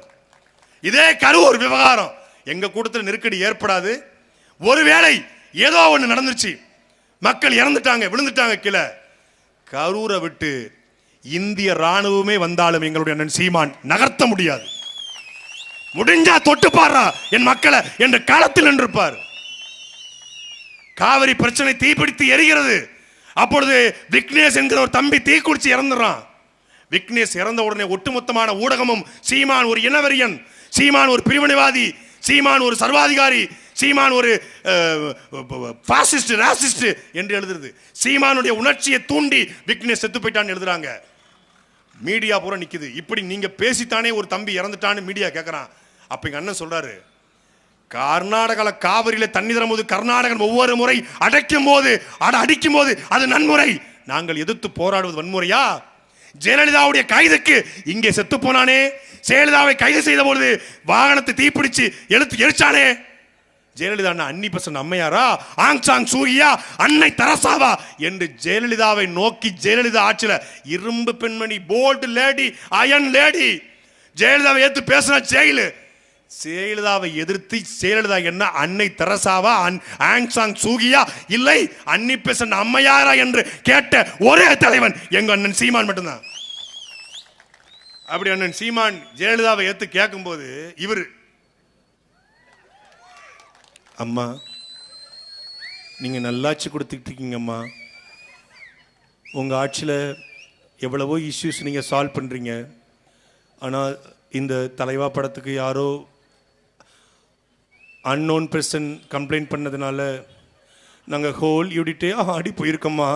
இதே கரூர் விவகாரம் எங்க கூட்டத்தில் நெருக்கடி ஏற்படாது. ஒருவேளை ஏதோ ஒன்று நடந்துருச்சு, மக்கள் இறந்துட்டாங்க, விழுந்துட்டாங்க கீழே, கரூரை விட்டு இந்திய ராணுவமே வந்தாலும் எங்களுடைய அண்ணன் சீமான் நகர்த்த முடியாது. முடிஞ்சா தொட்டு பாரா என் மக்களை என்ற களத்தில் நின்றிருப்பார். காவிரி பிரச்சனை தீப்பிடித்து எரிகிறது. அப்பொழுது விக்னேஷ் என்கிற ஒரு தம்பி தீ குடிச்சு இறந்துறான். விக்னேஷ் இறந்த உடனே ஒட்டுமொத்தமான ஊடகமும் சீமான் ஒரு இனவெறியன், சீமான் ஒரு பிரிவினைவாதி, சீமான் ஒரு சர்வாதிகாரி, சீமான் ஒரு பாசிஸ்ட் ராசிஸ்ட் என்று எழுதுறது. சீமானுடைய உணர்ச்சியை தூண்டி விக்னேஷ் செத்து போயிட்டான்னு எழுதுறாங்க. மீடியா பூரா நிக்குது. இப்படி நீங்க பேசித்தானே ஒரு தம்பி இறந்துட்டான்னு மீடியா கேட்கறான். அப்ப எங்க அண்ணன் சொல்றாரு, கர்நாடகால காவிரியில தண்ணி தரும்போது கர்நாடகன் ஒவ்வொரு முறை அடிக்கும் போது அது நன்முறை. நாங்கள் எதிர்த்து போராடுவது வன்முறையா? ஜெயலலிதாவுடைய கைதுக்கு இங்கே செத்து போனானே, ஜெயலலிதாவை கைது செய்த பொழுது வாகனத்தை தீப்பிடிச்சு எரிச்சானே, ஜெயலலிதா அன்னி பெசன்ட் அம்மையாரா, ஆங் சாங் சூகியா, அன்னை தெரசாவா என்று ஜெயலலிதாவை நோக்கி ஜெயலலிதா ஆட்சியில் இரும்பு பெண்மணி, போல்டு லேடி, அயன் லேடி, ஜெயலலிதாவை ஏத்து பேசினா ஜெயிலு. ஜெயலலிதாவை எதிர்த்து ஜெயலலிதா என்ன அன்னை தெரசாவா, ஆங் சாங் சூகியா, இல்லை அன்னி பெசன்ட் அம்மையாரா என்று கேட்ட ஒரே தலைவன் எங்க அண்ணன் சீமான் மட்டும்தான். அப்படி அண்ணன் சீமான் ஜெயலலிதாவை ஏத்து கேட்கும் போது இவரு, அம்மா நீங்க நல்லாட்சி கொடுத்துட்டு இருக்கீங்கம்மா, உங்க ஆட்சியில் எவ்வளவோ இஷ்யூஸ் நீங்க சால்வ் பண்றீங்க, ஆனால் இந்த தலைவா படத்துக்கு யாரோ அன்னோன் பர்சன் கம்ப்ளைண்ட் பண்ணதுனால நாங்கள் ஹோல் யூனிட்டே ஆடி போயிருக்கோம்மா,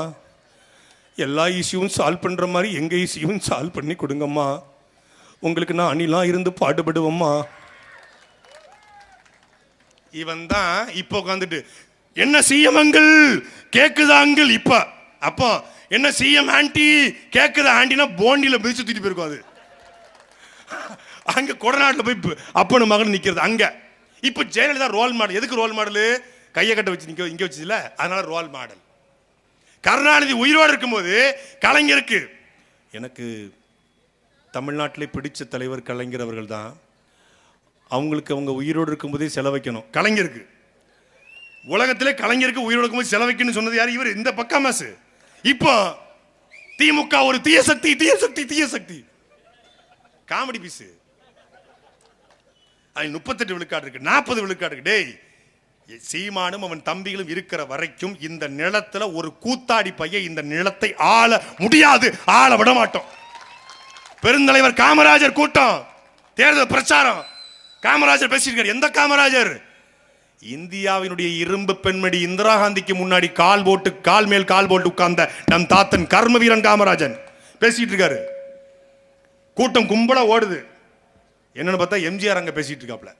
எல்லா இஷ்யூவும் சால்வ் பண்ணுற மாதிரி எங்கள் இஷ்யூவும் சால்வ் பண்ணி கொடுங்கம்மா, உங்களுக்கு நான் அணிலாம் இருந்து பாடுபடுவோம்மா. இவன் தான் இப்போ உட்காந்துட்டு என்ன சிஎம் அங்கிள் கேக்குதா அங்கிள், இப்ப அப்போ என்ன சிஎம் ஆண்டி கேக்குதா ஆண்டினா போண்டியில் மிதிச்சு தூக்கிட்டு போயிருக்கும். அது அங்க கொடநாட்டில் போய் அப்பனு மகன் நிக்கிறது அங்க. இப்ப ஜெயலலிதா ரோல் மாடல். எதுக்கு ரோல் மாடல்? கையை கட்ட வச்சு நிக்க இங்க வச்சுல, அதனால ரோல் மாடல். கருணாநிதி உயிரோடு இருக்கும்போது கலைஞருக்கு, எனக்கு தமிழ்நாட்டிலே பிடிச்ச தலைவர் கலைஞர் அவர்கள் தான், அவங்களுக்கு அவங்க உயிரோடு இருக்கும்போதே செலவைக்கணும். கலைஞருக்கு உலகத்திலே கலைஞருக்கு உயிரோடு இருக்கும்போது செலவைக்கணும்னு சொன்னது யார்? இவர். இந்த பக்கா மாசு. இப்போ திமுக ஒரு தீய சக்தி, தீய சக்தி, தீய சக்தி, காமெடி பீஸ். 38 விழுக்காடு இருக்கு, 40 விழுக்காடு இருக்கு. டேய், சீமானும் அவன் தம்பிகளும் இருக்கிற வரைக்கும் இந்த நிலத்துல ஒரு கூத்தாடி பைய இந்த நிலத்தை ஆள முடியாது, ஆள விட மாட்டோம். பெருந்தலைவர் காமராஜர் கூட்டம், தேர்தல் பிரச்சாரம், காமராஜர் பேசியிருக்கார். எந்த காமராஜர்? இந்தியாவினுடைய இரும்பு பெண்மணி இந்திரா காந்திக்கு முன்னாடி கால் மேல் கால் போட்டு உட்கார்ந்த நம் தாத்தன் கர்ம வீரன் காமராஜன் பேசிட்டு இருக்காரு. கூட்டம் கும்பலா ஓடுது. என்னன்னு பார்த்தா எம்ஜிஆர் அங்க பேசிட்டு இருக்காப்ல.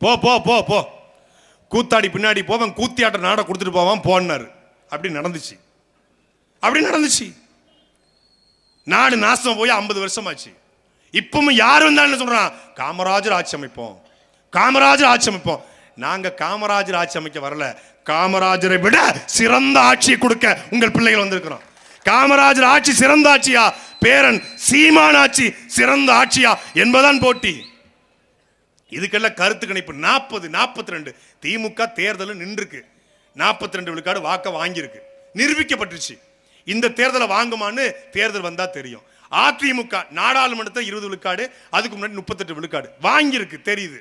போ போ போ போ, கூத்தாடி பின்னாடி போவன், கூத்தியாட்ட நாட கொடுத்துட்டு போவான் போனாரு. அப்படி நடந்துச்சு, அப்படி நடந்துச்சு. நாடு நாசம் போய் 50 வருஷம் ஆச்சு. இப்பவும் யார் வந்தாலும் என்ன சொல்றான்? காமராஜர் ஆட்சி அமைப்போம், காமராஜர் ஆட்சி அமைப்போம். நாங்க காமராஜர் ஆட்சி அமைக்க வரல, காமராஜரை விட சிறந்த ஆட்சியை கொடுக்க உங்கள் பிள்ளைகள் வந்திருக்கிறோம். காமராஜர் ஆட்சி சிறந்த ஆட்சியா, பேரன் சீமான் ஆட்சி சிறந்த ஆட்சியா என்பதான் போட்டி. இதுக்கெல்லாம் கருத்து கணிப்பு 40-42. திமுக தேர்தல் நின்றுருக்கு, 42 விழுக்காடு வாக்க வாங்கியிருக்கு, நிரூபிக்கப்பட்டுருச்சு. இந்த தேர்தலை வாங்குமான்னு தேர்தல் வந்தா தெரியும். அதிமுக நாடாளுமன்றத்தை 20 விழுக்காடு, அதுக்கு முன்னாடி 38 விழுக்காடு வாங்கியிருக்கு தெரியுது.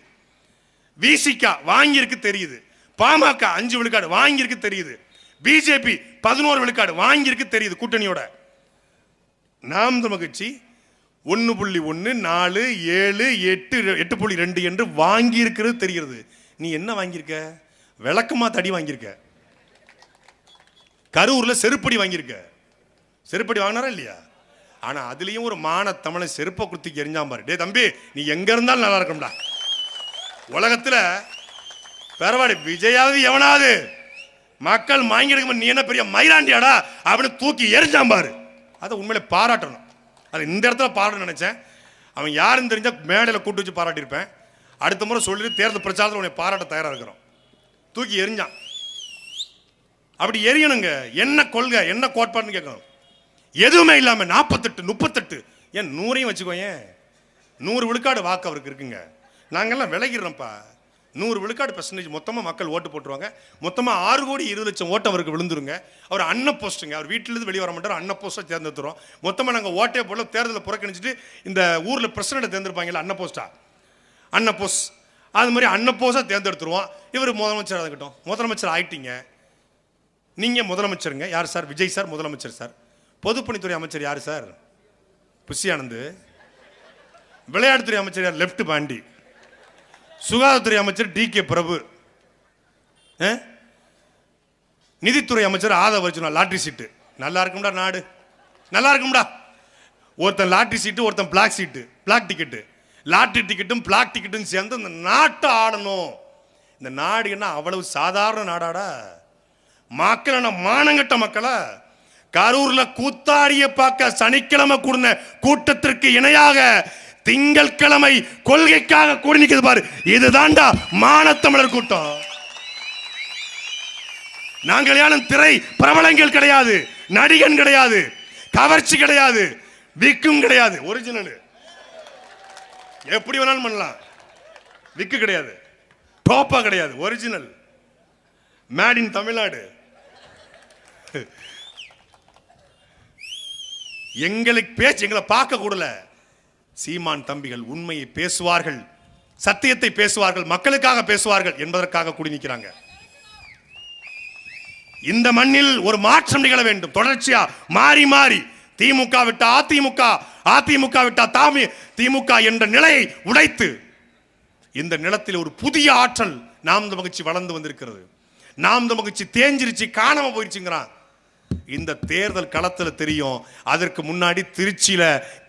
விசிக வாங்கியிருக்கு தெரியுது. பாமக 5 விழுக்காடு வாங்கியிருக்கு தெரியுது. பிஜேபி 11 விழுக்காடு வாங்கியிருக்கு தெரியுது. கூட்டணியோட நாம் தமிழ் கட்சி 1.1, 4, 7, 8.2 என்று வாங்கி இருக்கிறது தெரிகிறது. நீ என்ன வாங்கியிருக்க? விளக்கமா தடி வாங்கியிருக்க, கரூர்ல செருப்படி வாங்கியிருக்க. செருப்படி வாங்கினாரா இல்லையா? ஆனா அதுலயும் ஒரு மான தமிழை செருப்பை குத்தி எரிஞ்சாம் பாரு. டே தம்பி, நீ எங்க இருந்தாலும் நல்லா இருக்கும்டா. உலகத்துல பரவாயில்ல, விஜயாவது எவனாவது மக்கள் வாங்கிடுக்கும், நீ என்ன பெரிய மயிலாண்டியாடா அப்படின்னு தூக்கி எரிஞ்சாம் பாரு. அதை உண்மையில பாராட்டணும். அது இந்த இடத்துல பாராட்ட நினைச்சேன். அவன் யாருன்னு தெரிஞ்சா மேடையில் கூட்டு வச்சு பாராட்டியிருப்பேன். அடுத்த முறை சொல்லிட்டு தேர்தல் பிரச்சாரத்தில் உன்னை பாராட்ட தயாரா இருக்கிறோம். தூக்கி எரிஞ்சான். அப்படி எரியணுங்க. என்ன கொள்கை, என்ன கோட்பாடுன்னு கேட்கணும். எதுவுமே இல்லாம 48, 38, ஏன் 100ஐயும் வச்சுக்கோ. ஏன் 100 விழுக்காடு வாக்கு அவருக்கு இருக்குங்க. நாங்கெல்லாம் விலகிடுறோம்ப்பா. 100 விழுக்காடு பெர்சன்டேஜ் மொத்தமாக மக்கள் ஓட்டு போட்டுருவாங்க. மொத்தமாக 6,20,00,000 ஓட்டு அவருக்கு விழுந்துருங்க. அவர் அன்ன போஸ்ட்டுங்க, அவர் வீட்டிலேருந்து வெளியே வர மாட்டார், அன்ன போஸ்ட்டாக தேர்ந்தெடுத்துறோம். மொத்தமாக நாங்கள் ஓட்டே போல தேர்தலை புறக்கணிச்சிட்டு இந்த ஊரில் பிரசிடென்ட்டை தேர்ந்தெடுப்பாங்கல்ல, அன்ன போஸ்டா, அன்ன போஸ்ட், அது மாதிரி அன்ன போஸ்ட்டாக தேர்ந்தெடுத்துருவோம். இவர் முதலமைச்சராக இருக்கட்டும். முதலமைச்சர் ஆயிட்டீங்க, நீங்கள் முதலமைச்சருங்க. யார் சார்? விஜய் சார் முதலமைச்சர் சார். பொதுப்பணித்துறை அமைச்சர் யார் சார்? புஷி ஆனந்த். விளையாட்டுத்துறை அமைச்சர் யார்? லெப்ட் பாண்டி. சுகாதாரத்துறை அமைச்சர் DK பிரபு. நிதித்துறை அமைச்சர் ஆதவ அர்ஜுனா லாட்ரி சீட்டு. நல்லா இருக்கும்டா நாடு, நல்லா இருக்கும்டா. ஒருத்தன் லாட்ரி சீட்டு, ஒருத்தன் பிளாக் சீட்டு, பிளாக் டிக்கெட்டு. லாட்ரி டிக்கெட்டும் பிளாக் டிக்கெட்டும் சேர்ந்து இந்த நாட்டை ஆடணும். இந்த நாடு என்ன அவ்வளவு சாதாரண நாடாடா? மக்கள் என்ன மானங்கட்ட மக்களா? கரூர்ல கூத்தாடிய பார்க்க சனிக்கிழமை கூடின கூட்டத்திற்கு இணையாக திங்கட்கிழமை கொள்கைக்காக கூடி நிற்கிறது பாரு. இதுதான்டா மானத்தமிழர் கூட்டம். நாங்கள் யாரும் திரை பிரபலங்கள் கிடையாது, நடிகன் கிடையாது, கவர்ச்சி கிடையாது, விக்கும் கிடையாது. ஒரிஜினல் எப்படி வேணாலும் பண்ணலாம். விக்கு கிடையாது, டோப்பா கிடையாது, ஒரிஜினல் மேட் இன் தமிழ்நாடு. எங்களுக்கு பேச்சு, எங்களை பார்க்க கூடல. சீமான் தம்பிகள் உண்மையை பேசுவார்கள், சத்தியத்தை பேசுவார்கள், மக்களுக்காக பேசுவார்கள் என்பதற்காக கூடி நிற்கிறாங்க. இந்த மண்ணில் ஒரு மாற்றம் நிகழ வேண்டும். தொடர்ச்சியா மாறி மாறி திமுக விட்டா அதிமுக, அதிமுக விட்டா திமுக என்ற நிலையை உடைத்து இந்த நிலத்தில் ஒரு புதிய ஆற்றல் நாம் மகிழ்ச்சி வளர்ந்து வந்திருக்கிறது. நாம் மகிழ்ச்சி தேஞ்சிருச்சு, காணாம போயிருச்சுங்கிறான். இந்த தேர்தல் களத்தில் தெரியும். அதற்கு முன்னாடி திருச்சியில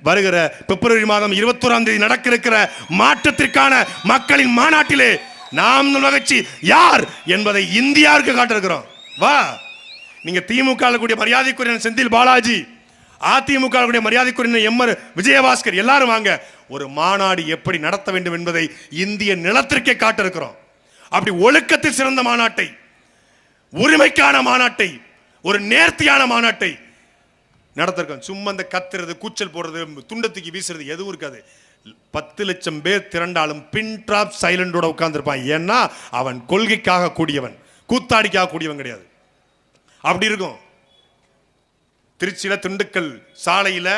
வருகிற பிப்ரவரி மாதம் 21ஆம் தேதி நடக்க இருக்கிற மாற்றத்திற்கான மக்களின் மாநாட்டிலே நாம் மகிழ்ச்சி யார் என்பதை இந்தியாவுக்கு காட்டிருக்கிறோம். வா, நீங்க திமுக கூடிய மரியாதைக்குரிய செந்தில் பாலாஜி, அதிமுக கூடிய மரியாதைக்குரிய எம்ஆர் விஜயபாஸ்கர் எல்லாரும் வாங்க. ஒரு மாநாடு எப்படி நடத்த வேண்டும் என்பதை இந்திய நிலத்திற்கே காட்டிருக்கிறோம். அப்படி ஒழுக்கத்தில் சிறந்த மாநாட்டை, உரிமைக்கான மாநாட்டை, ஒரு நேர்த்தியான மாநாட்டை நடத்திருக்கோம். சும்மா இந்த கத்துறது, கூச்சல் போடுறது, துண்டத்துக்கு வீசுறது எதுவும் இருக்காது. 10 லட்சம் பேர் திரண்டாலும் பின் டிராப் சைலண்டோட உட்கார்ந்துருப்பான். ஏன்னா அவன் கொள்கைக்காக கூடியவன், கூத்தாடிக்காக கூடியவன் கிடையாது. அப்படி இருக்கும். திருச்சியில, திண்டுக்கல் சாலையில,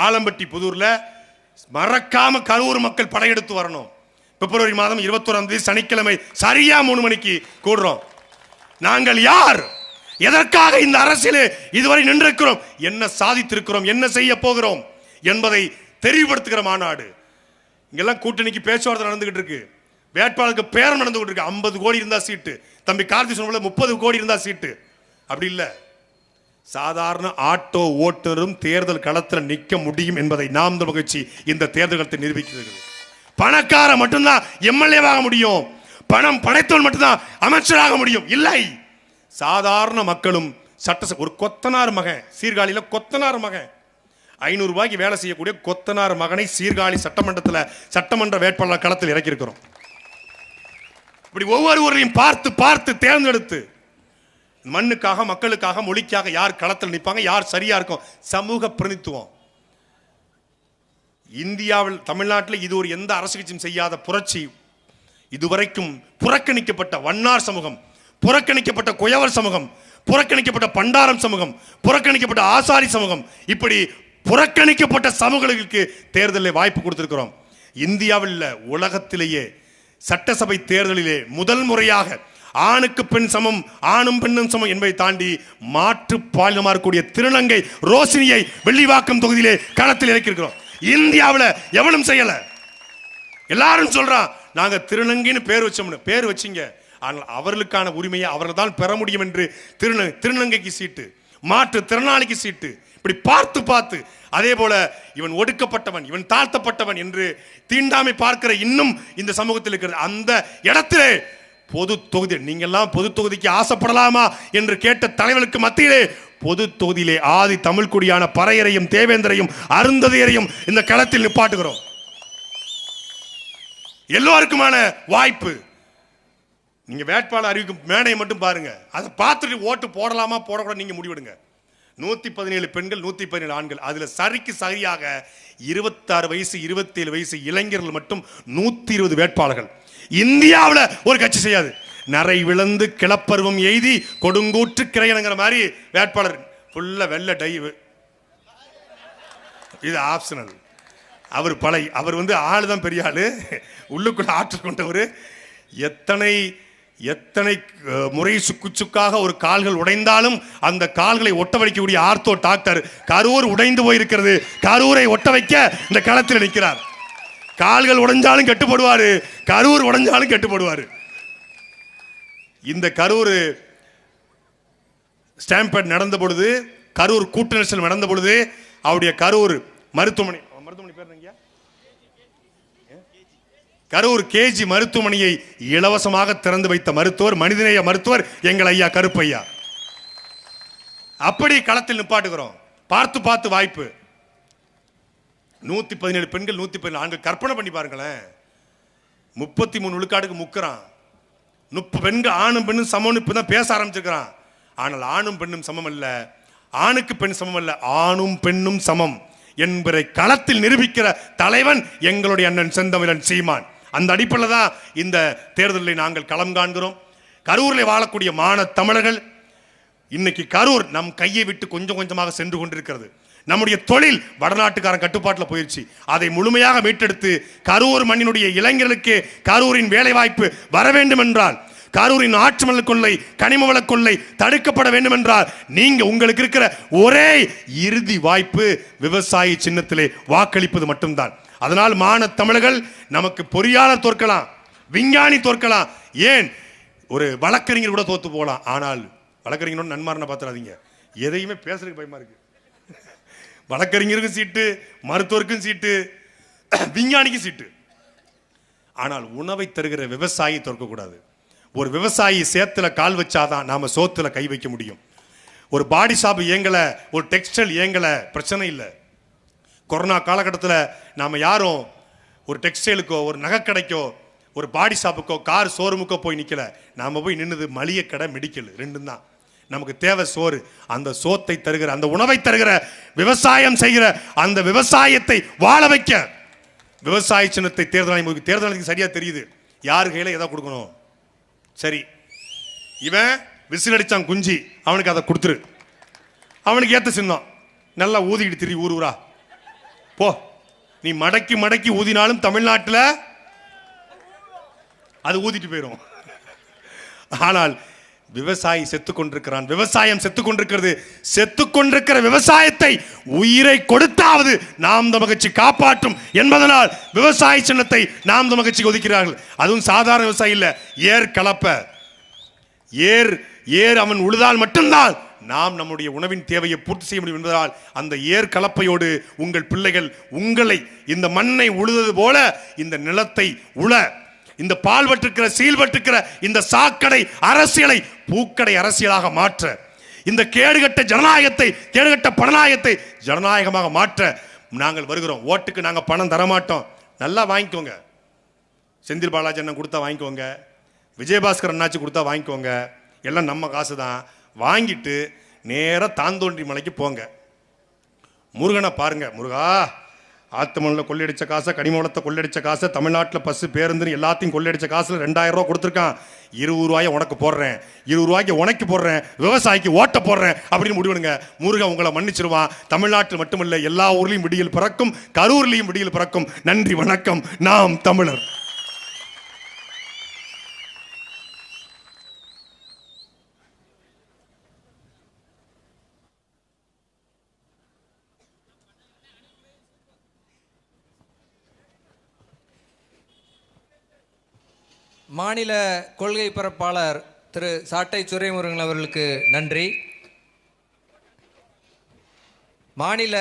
ஆலம்பட்டி புதூர்ல மறக்காம கரூர் மக்கள் படையெடுத்து வரணும். பிப்ரவரி மாதம் 21ஆம் தேதி சனிக்கிழமை சரியா 3 மணிக்கு கூடுறோம். நாங்கள் யார், எதற்காக இந்த அரசியல் இதுவரை நின்றிருக்கிறோம், என்ன சாதித்திருக்கிறோம், என்ன செய்ய போகிறோம் என்பதை தெரிவுபடுத்துகிற மாநாடு. இங்கெல்லாம் கூட்டணிக்கு பேச்சுவார்த்தை நடந்துகிட்டு இருக்கு. வேட்பாளருக்கு பேரம் நடந்துகிட்டு இருக்கு. 50 கோடி இருந்தா சீட்டு. தம்பி கார்த்தி சொன்ன 30 கோடி இருந்தா சீட்டு. அப்படி இல்லை. சாதாரண ஆட்டோ ஓட்டுநரும் தேர்தல் களத்தில் நிற்க முடியும் என்பதை நாம் மகிழ்ச்சி இந்த தேர்தல் களத்தை நிரூபிக்கிறது. பணக்கார மட்டும்தான் எம்எல்ஏவாக முடியும், பணம் படைத்தவன் மட்டும்தான் அமைச்சராக முடியும். இல்லை, சாதாரண மக்களும் ஒரு கொத்தனார் மகன், சீர்காழியில கொத்தனார் மகன் 500 ரூபாய்க்கு வேலை செய்யக்கூடிய கொத்தனார் மகனை சீர்காழி சட்டமன்றத்தில் சட்டமன்ற வேட்பாளர் களத்தில் இறக்கியிருக்கிறோம். இப்படி ஒவ்வொருவரையும் பார்த்து பார்த்து தேர்ந்தெடுத்து மண்ணுக்காக, மக்களுக்காக, மொழிக்காக யார் களத்தில் நிற்பாங்க, யார் சரியா இருக்கும், சமூக பிரதித்துவம். இந்தியாவில், தமிழ்நாட்டில் இது ஒரு எந்த அரசு கட்சியும் செய்யாத புரட்சி. இதுவரைக்கும் புறக்கணிக்கப்பட்ட வண்ணார் சமூகம், புறக்கணிக்கப்பட்ட குயவர் சமூகம், புறக்கணிக்கப்பட்ட பண்டாரம் சமூகம், புறக்கணிக்கப்பட்ட ஆசாரி சமூகம், இப்படி புறக்கணிக்கப்பட்ட சமூகங்களுக்கு தேர்தலில் வாய்ப்பு கொடுத்திருக்கிறோம். இந்தியாவில் உலகத்திலேயே சட்டசபை தேர்தலிலே முதல் முறையாக ஆணுக்கு பெண் சமம், ஆணும் பெண்ணும் சமம் என்பதை தாண்டி மாற்று பாலினமாக இருக்கக்கூடிய திருநங்கை ரோஷினியை வெள்ளிவாக்கம் தொகுதியிலே களத்தில் இறக்கியிருக்கிறோம். இந்தியாவில் எவனும் செய்யல. எல்லாரும் சொல்றான் நாங்க திருநங்கைன்னு பேர் வச்சோம்னு. பேர் வச்சிங்க, ஆனால் அவர்களுக்கான உரிமையை அவர்கள் தான் பெற முடியும் என்று திருநங்கைக்கு சீட்டு, மாற்று திறனாளிக்கு சீட்டு, இப்படி பார்த்து பார்த்து, அதே போல இவன் ஒடுக்கப்பட்டவன், இவன் தாழ்த்தப்பட்டவன் என்று தீண்டாமை பார்க்கிற இன்னும் இந்த சமூகத்தில் இருக்கிறது. அந்த இடத்திலே பொது தொகுதி, நீங்கெல்லாம் பொது தொகுதிக்கு ஆசைப்படலாமா என்று கேட்ட தலைவர்களுக்கு மத்தியிலே பொது தொகுதியிலே ஆதி தமிழ் குடியான பறையரையும் தேவேந்தரையும் அருந்ததியரையும் இந்த களத்தில் நிப்பாட்டுகிறோம். எல்லோருக்குமான வாய்ப்பு. நீங்க வேட்பாளர் அறிவிக்கும் மேடையை மட்டும் பாருங்க, அதை பார்த்துட்டு ஓட்டு போடலாமா போடக்கூடாது நீங்க முடிவெடுங்க. 117 பெண்கள், 117 ஆண்கள். அதுல சரிக்கு சரியாக 26 வயசு 27 வயசு இளைஞர்கள் மட்டும் 120 வேட்பாளர்கள். இந்தியாவில் ஒரு கட்சி செய்யாது. நரை விழுந்து கிளப்பருவம் எய்தி கொடுங்கூற்று கிரையனுங்கிற மாதிரி வேட்பாளர் ஃபுல்லா வெள்ள டைவு. இது ஆப்ஷனல். அவர் அவர் ஆளுதான் பெரிய ஆளு, உள்ளுக்குள்ள ஆற்றல் கொண்டவர். எத்தனை முறை சுக்காக ஒரு கால்கள் உடைந்தாலும் அந்த கால்களை ஒட்ட வைக்கக்கூடிய ஆர்த்தோ டாக்டர் கரூர் உடைந்து போயிருக்கிறது. கரூரை ஒட்ட வைக்க இந்த களத்தில் நிற்கிறார். கால்கள் உடைஞ்சாலும் கட்டுப்படுவாரு, கரூர் உடைஞ்சாலும் கட்டுப்படுவாரு. இந்த கரூர் ஸ்டாம்பேட் நடந்த பொழுது, கரூர் கூட்டு நெரிசல் நடந்த பொழுது அவருடைய கரூர் மருத்துவமனை பேர் என்னங்க? கரூர் கேஜி மருத்துவமனையை இலவசமாக திறந்து வைத்த மருத்துவர், மனிதநேய மருத்துவர் எங்கள் ஐயா கருப்பையா. அப்படி களத்தில் நிப்பாட்டுகிறோம். பார்த்து பார்த்து வாய்ப்பு. 117 பெண்கள் 117 ஆண்கள். கற்பனை பண்ணி பாருங்களேன். 33 விழுக்காடுக்கு முக்கிறான். 30 பெண்கள் ஆணும் பெண்ணும் சமம்னு இப்பதான் பேச ஆரம்பிச்சிருக்கிறான். ஆனால் ஆணும் பெண்ணும் சமம் அல்ல, ஆணுக்கு பெண் சமம் அல்ல, ஆணும் பெண்ணும் சமம் என்பதை களத்தில் நிரூபிக்கிற தலைவன் எங்களுடைய அண்ணன் செந்தமிழன் சீமான். அந்த அடிப்படையில் தான் இந்த தேர்தலில் நாங்கள் களம் காண்கிறோம். கரூரில் வாழக்கூடிய மாணவ தமிழர்கள் இன்னைக்கு கரூர் நம் கையை விட்டு கொஞ்சம் கொஞ்சமாக சென்று கொண்டிருக்கிறது. நம்முடைய தொழில் வடநாட்டுக்காரன் கட்டுப்பாட்டில் போயிடுச்சு. அதை முழுமையாக மீட்டெடுத்து கரூர் மண்ணினுடைய இளைஞர்களுக்கு கரூரின் வேலை வாய்ப்பு வர வேண்டும் என்றால், கரூரின் ஆற்று மணல் கொள்ளை, கனிம வள கொள்ளை தடுக்கப்பட வேண்டும் என்றால், நீங்க உங்களுக்கு இருக்கிற ஒரே இறுதி வாய்ப்பு விவசாய சின்னத்திலே வாக்களிப்பது மட்டும்தான். அதனால் மாணவ தமிழர்கள் நமக்கு பொறியாளர் தோற்கலாம், விஞ்ஞானி தோற்கலாம், ஏன் ஒரு வழக்கறிஞர் கூட தோத்து போகலாம். ஆனால் வழக்கறிஞரோட நன்மாரனை பார்த்துறாதீங்க. எதையுமே பேசுறதுக்கு பயமா இருக்கு. வழக்கறிஞருக்கும் சீட்டு, மருத்துவருக்கும் சீட்டு, விஞ்ஞானிக்கும் சீட்டு. ஆனால் உணவை தருகிற விவசாயி தோற்கக்கூடாது. ஒரு விவசாயி சேத்துல கால் வச்சாதான் நாம சோத்துல கை வைக்க முடியும். ஒரு பாடி ஷாப் இயங்கல, ஒரு டெக்ஸ்டைல் இயங்கல, பிரச்சனை இல்லை. கொரோனா காலகட்டத்தில் நாம் யாரும் ஒரு டெக்ஸ்டைலுக்கோ, ஒரு நகைக்கடைக்கோ, ஒரு பாடி ஷாப்புக்கோ, கார் ஷோரூமுக்கோ போய் நிற்கல. நாம் போய் நின்றுது மளிகை கடை, மெடிக்கல், ரெண்டும் தான். நமக்கு தேவை சோறு. அந்த சோத்தை தருகிற, அந்த உணவை தருகிற, விவசாயம் செய்கிற அந்த விவசாயத்தை வாழ வைக்க விவசாய சின்னத்தை தேர்தல் சரியா தெரியுது. யார் கையில எதை கொடுக்கணும். சரி, இவன் விசில் அடிச்சான் குஞ்சி, அவனுக்கு அதை கொடுத்துரு. அவனுக்கு ஏத்த சின்னம் நல்லா ஊதிக்கிட்டு திரி ஊர் ஊரா போ. நீ மடக்கி மடக்கி ஊதினாலும் தமிழ்நாட்டில் அது ஊதிட்டு போயிடும். ஆனால் விவசாயி செத்துக் கொண்டிருக்கிறான், விவசாயம் செத்துக் கொண்டிருக்கிறது. செத்துக் கொண்டிருக்கிற விவசாயத்தை உயிரை கொடுத்தாவது நாம் தமிழர் கட்சி காப்பாற்றும் என்பதனால் விவசாய சின்னத்தை நாம் தமிழர் கட்சிக்கு ஒதுக்கிறார்கள். அதுவும் சாதாரண விவசாயி இல்ல, ஏர் கலப்ப, ஏர் அவன் உழுதால் மட்டும்தான் நாம் நம்முடைய உணவின் தேவையை பூர்த்தி செய்ய முடியும் என்பதால் அந்த ஏர் கலப்பையோடு உங்கள் பிள்ளைகள் உங்களை இந்த மண்ணை உழுதது போல இந்த நிலத்தை உழ, இந்த பால் வற்றுக்கிற சீல் வற்றுக்கிற இந்த சாக்கடை அரசியலை பூக்கடை அரசியலாக மாற்ற, இந்த கேடுகட்ட ஜனநாயகத்தை, கேடுகட்ட பணநாயகத்தை ஜனநாயகமாக மாற்ற நாங்கள் வருகிறோம். ஓட்டுக்கு நாங்கள் பணம் தரமாட்டோம். நல்லா வாங்கிக்கோங்க. செந்தில் பாலாஜி அண்ணன் கொடுத்தா வாங்கிக்கோங்க, விஜயபாஸ்கர் அண்ணாச்சி கொடுத்தா வாங்கிக்கோங்க. எல்லாம் நம்ம காசு தான். வாங்கிட்டு நேராக தாந்தோன்றி மலைக்கு போங்க. முருகனை பாருங்க. முருகா, ஆத்துமணில் கொள்ளையடிச்ச காசை, கனிமவளத்தை கொள்ளையடிச்ச காசை, தமிழ்நாட்டில் பஸ்ஸு பேருந்து எல்லாத்தையும் கொள்ளையடிச்ச காசுல 2000 ரூபா கொடுத்துருக்கான். 20 ரூபாயை உனக்கு போடுறேன், 20 ரூபாய்க்கு உனக்கு போடுறேன், விவசாயிக்கு ஓட்ட போடுறேன் அப்படின்னு முடிவெடுங்க. முருகன் உங்களை மன்னிச்சிருவான். தமிழ்நாட்டில் மட்டுமல்ல, எல்லா ஊர்லையும் விடியல் பிறக்கும், கரூர்லையும் விடியல் பிறக்கும். நன்றி, வணக்கம். நாம் தமிழர். மாநில கொள்கை பரப்பாளர் திரு சாட்டை துரைமுருகன் அவர்களுக்கு நன்றி. மாநில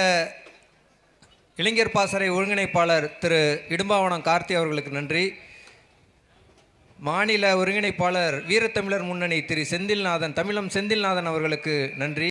இளைஞர் பாசறை ஒருங்கிணைப்பாளர் திரு இடும்பாவனம் கார்த்தி அவர்களுக்கு நன்றி. மாநில ஒருங்கிணைப்பாளர் வீரத்தமிழர் முன்னணி திரு செந்தில்நாதன், தமிழம் செந்தில்நாதன் அவர்களுக்கு நன்றி.